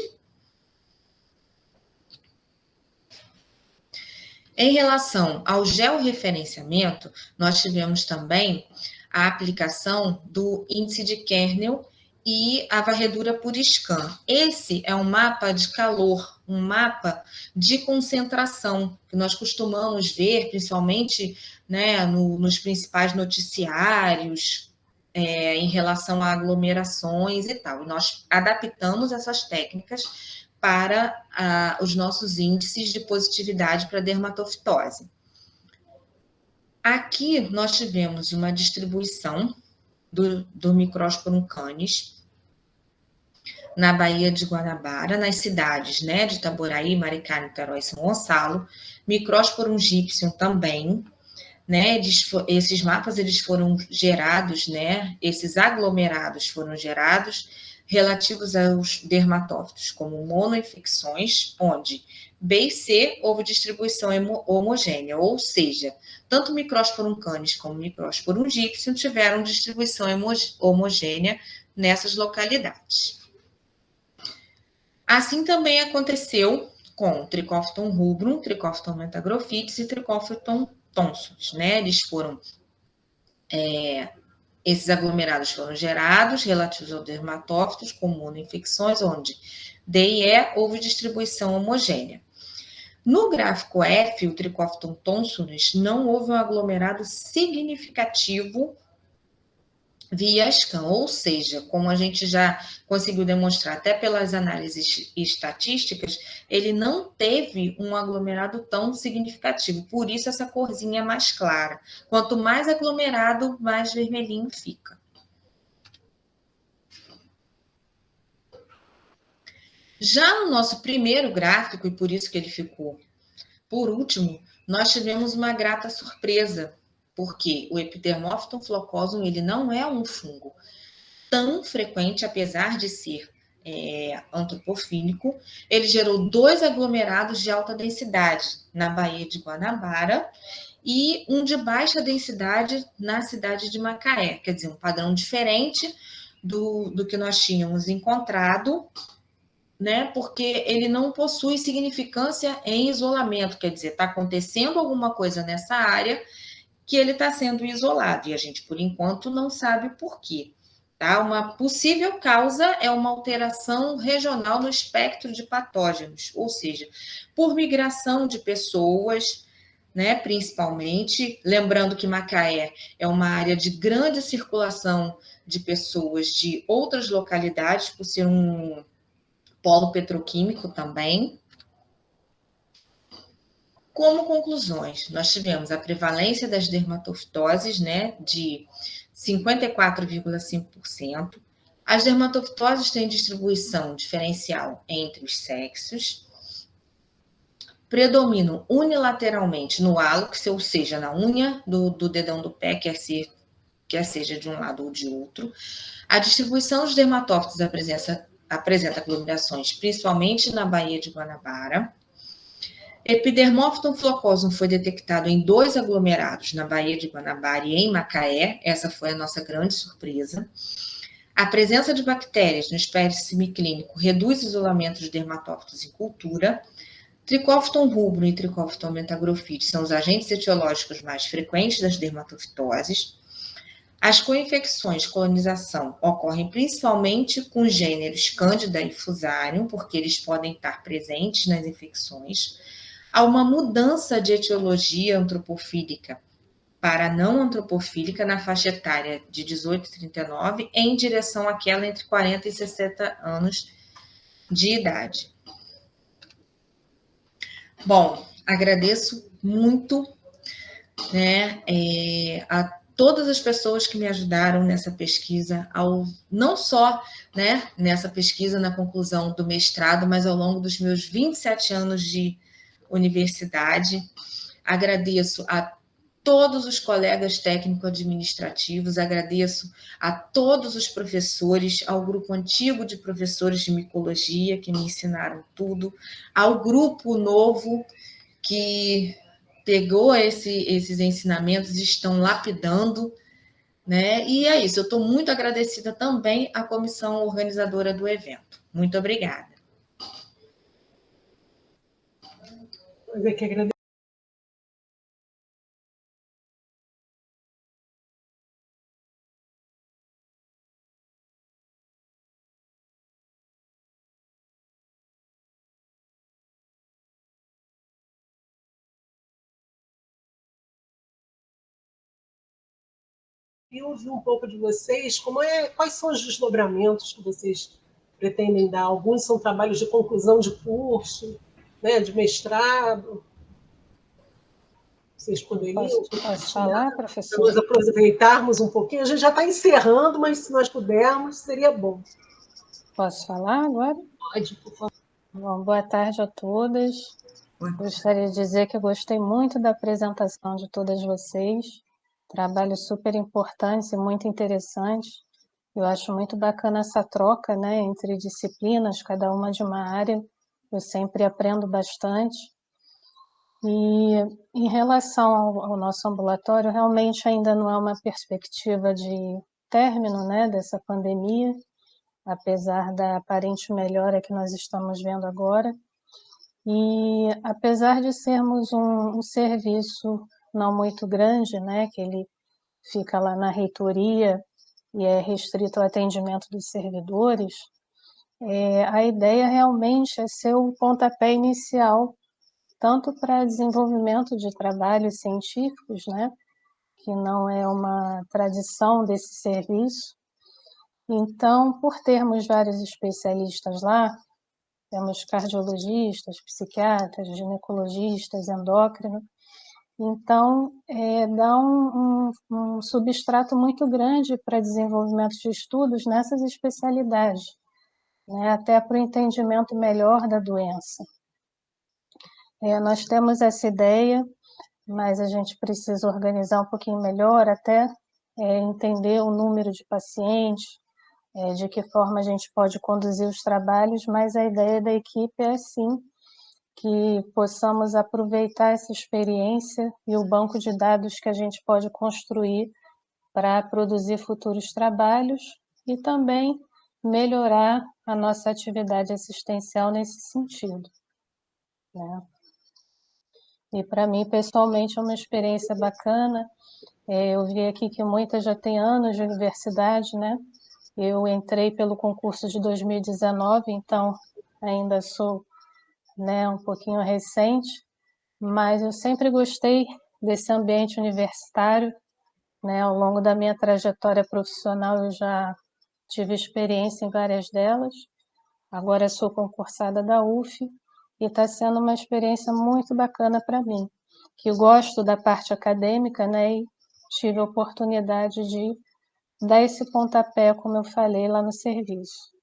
Em relação ao georreferenciamento, nós tivemos também a aplicação do índice de Kernel e a varredura por scan. Esse é um mapa de calor, um mapa de concentração, que nós costumamos ver, principalmente, né, nos principais noticiários, em relação a aglomerações e tal. E nós adaptamos essas técnicas para os nossos índices de positividade para dermatofitose. Aqui nós tivemos uma distribuição do Microsporum canis na Baía de Guanabara, nas cidades, né, de Itaboraí, Maricá, Niterói e São Gonçalo. Microsporum gypsum também, né, esses mapas eles foram gerados, né, esses aglomerados foram gerados relativos aos dermatófitos como monoinfecções, onde B e C houve distribuição homogênea, ou seja, tanto Microsporum canis como Microsporum gypsum tiveram distribuição homogênea nessas localidades. Assim também aconteceu com Trichophyton rubrum, Trichophyton metagrophithis e Trichophyton tonsons, né? Esses aglomerados foram gerados relativos aos dermatófitos com monoinfecções, onde D e E houve distribuição homogênea. No gráfico F, o Trichophyton tonsons, não houve um aglomerado significativo via scan, ou seja, como a gente já conseguiu demonstrar até pelas análises estatísticas, ele não teve um aglomerado tão significativo, por isso essa corzinha é mais clara. Quanto mais aglomerado, mais vermelhinho fica. Já no nosso primeiro gráfico, e por isso que ele ficou por último, nós tivemos uma grata surpresa, porque o Epidermophyton flocosum ele não é um fungo tão frequente, apesar de ser antropofílico. Ele gerou 2 aglomerados de alta densidade na Baía de Guanabara e um de baixa densidade na cidade de Macaé, quer dizer, um padrão diferente do que nós tínhamos encontrado, né? Porque ele não possui significância em isolamento, quer dizer, está acontecendo alguma coisa nessa área que ele está sendo isolado, e a gente, por enquanto, não sabe por quê. Tá? Uma possível causa é uma alteração regional no espectro de patógenos, ou seja, por migração de pessoas, né, principalmente, lembrando que Macaé é uma área de grande circulação de pessoas de outras localidades, por ser um polo petroquímico também. Como conclusões, nós tivemos a prevalência das dermatofitoses, né, de 54,5%. As dermatofitoses têm distribuição diferencial entre os sexos, predominam unilateralmente no hálux, ou seja, na unha do dedão do pé, quer seja de um lado ou de outro. A distribuição dos dermatófitos apresenta aglomerações, principalmente na Baía de Guanabara. Epidermófiton flocosum foi detectado em 2 aglomerados, na Baía de Guanabara e em Macaé. Essa foi a nossa grande surpresa. A presença de bactérias no espécie semiclínico reduz o isolamento de dermatófitos em cultura. Tricófiton rubro e Tricófiton metagrofite são os agentes etiológicos mais frequentes das dermatofitoses. As coinfecções colonização ocorrem principalmente com os gêneros Candida e Fusarium, porque eles podem estar presentes nas infecções. Há uma mudança de etiologia antropofílica para não antropofílica na faixa etária de 18 a 39, em direção àquela entre 40 e 60 anos de idade. Bom, agradeço muito, né, a todas as pessoas que me ajudaram nessa pesquisa, não só, né, nessa pesquisa na conclusão do mestrado, mas ao longo dos meus 27 anos de universidade. Agradeço a todos os colegas técnico-administrativos, agradeço a todos os professores, ao grupo antigo de professores de micologia que me ensinaram tudo, ao grupo novo que pegou esses ensinamentos e estão lapidando, né? E é isso, eu estou muito agradecida também à comissão organizadora do evento. Muito obrigada. Mas é que agradeço. E ouvir um pouco de vocês, quais são os desdobramentos que vocês pretendem dar? Alguns são trabalhos de conclusão de curso, né, de mestrado. Vocês poderiam Posso falar, para professor? nós aproveitarmos um pouquinho? A gente já está encerrando, mas se nós pudermos, seria bom. Posso falar agora? Pode, por favor. Bom, boa tarde a todas. Gostaria de dizer que eu gostei muito da apresentação de todas vocês. Trabalhos super importantes e muito interessantes. Eu acho muito bacana essa troca, né, entre disciplinas, cada uma de uma área. Eu sempre aprendo bastante. E em relação ao nosso ambulatório, realmente ainda não é uma perspectiva de término, né, dessa pandemia, apesar da aparente melhora que nós estamos vendo agora. E apesar de sermos um serviço não muito grande, né, que ele fica lá na reitoria e é restrito ao atendimento dos servidores, a ideia realmente é ser o pontapé inicial, tanto para desenvolvimento de trabalhos científicos, né, que não é uma tradição desse serviço. Então, por termos vários especialistas lá, temos cardiologistas, psiquiatras, ginecologistas, endócrino. Então, dá um substrato muito grande para desenvolvimento de estudos nessas especialidades, né, até para o entendimento melhor da doença. Nós temos essa ideia, mas a gente precisa organizar um pouquinho melhor, até entender o número de pacientes, de que forma a gente pode conduzir os trabalhos, mas a ideia da equipe é, sim, que possamos aproveitar essa experiência e o banco de dados que a gente pode construir para produzir futuros trabalhos e também melhorar a nossa atividade assistencial nesse sentido, né? E para mim, pessoalmente, é uma experiência bacana. Eu vi aqui que muitas já têm anos de universidade, né? Eu entrei pelo concurso de 2019, então ainda sou, né, um pouquinho recente, mas eu sempre gostei desse ambiente universitário, né? Ao longo da minha trajetória profissional, eu já tive experiência em várias delas. Agora sou concursada da UF e está sendo uma experiência muito bacana para mim, que eu gosto da parte acadêmica, né? E tive a oportunidade de dar esse pontapé, como eu falei, lá no serviço.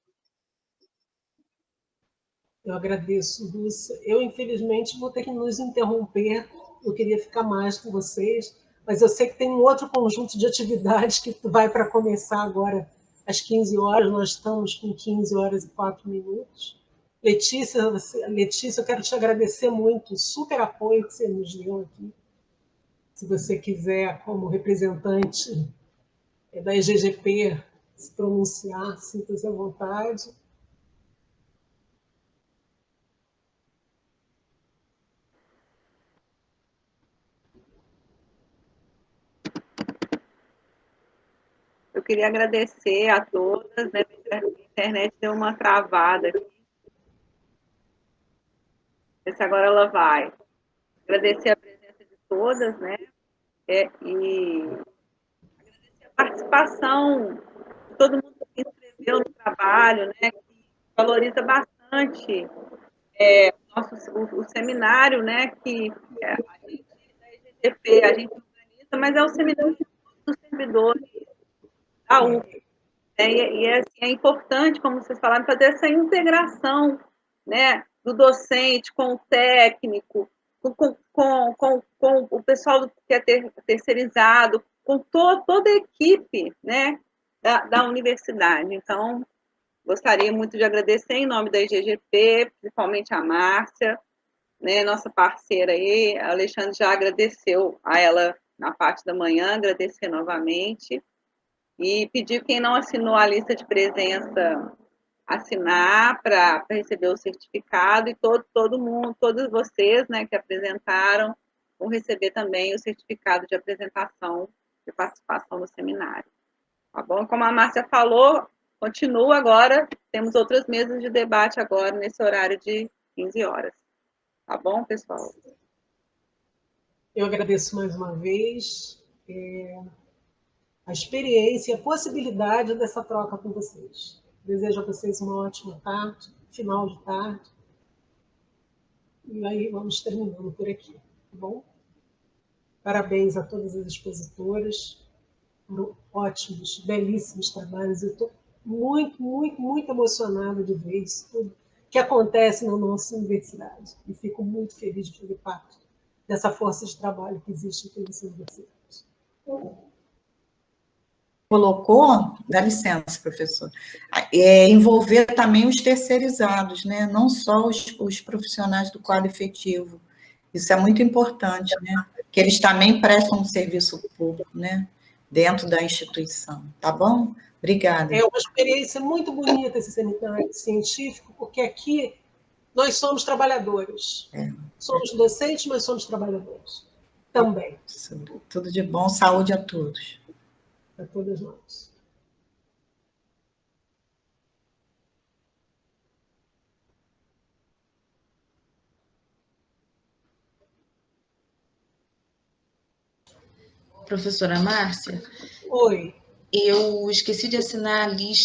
Eu agradeço, Lúcia. Eu, infelizmente, vou ter que nos interromper. Eu queria ficar mais com vocês, mas eu sei que tem um outro conjunto de atividades que vai para começar agora às 15 horas. Nós estamos com 15 horas e 4 minutos. Letícia, eu quero te agradecer muito o super apoio que você nos deu aqui. Se você quiser, como representante da EGGP, se pronunciar, sinta-se à vontade. Eu queria agradecer a todas, né? A internet deu uma travada aqui. Ver se agora ela vai. Agradecer a presença de todas, né? E agradecer a participação de todo mundo que se inscreveu no trabalho, né? Que valoriza bastante o seminário, né? Que a gente da EGGP, a gente organiza, mas é o seminário dos servidores da UF. É importante, como vocês falaram, fazer essa integração, né, do docente com o técnico, com o pessoal que é terceirizado, com toda a equipe, né, da universidade. Então, gostaria muito de agradecer em nome da IGGP, principalmente a Márcia, né, nossa parceira aí. A Alexandre já agradeceu a ela na parte da manhã, agradecer novamente. E pedir quem não assinou a lista de presença assinar para receber o certificado, e todo mundo, todos vocês, né, que apresentaram, vão receber também o certificado de apresentação de participação no seminário. Tá bom? Como a Márcia falou, continua agora, temos outras mesas de debate agora, nesse horário de 15 horas. Tá bom, pessoal? Eu agradeço mais uma vez a experiência e a possibilidade dessa troca com vocês. Desejo a vocês uma ótima tarde, final de tarde. E aí vamos terminando por aqui, tá bom? Parabéns a todas as expositoras, foram ótimos, belíssimos trabalhos. Eu estou muito, muito, muito emocionada de ver isso tudo que acontece na nossa universidade. E fico muito feliz de fazer parte dessa força de trabalho que existe aqui nessa universidade. Colocou, dá licença, professor, envolver também os terceirizados, né? Não só os profissionais do quadro efetivo. Isso é muito importante, né? Que eles também prestam um serviço público, né? Dentro da instituição, tá bom? Obrigada. É uma experiência muito bonita esse seminário científico, porque aqui nós somos trabalhadores. Somos docentes, mas somos trabalhadores também. Tudo de bom, saúde a todos. A todas nós. Professora Márcia? Oi. Eu esqueci de assinar a lista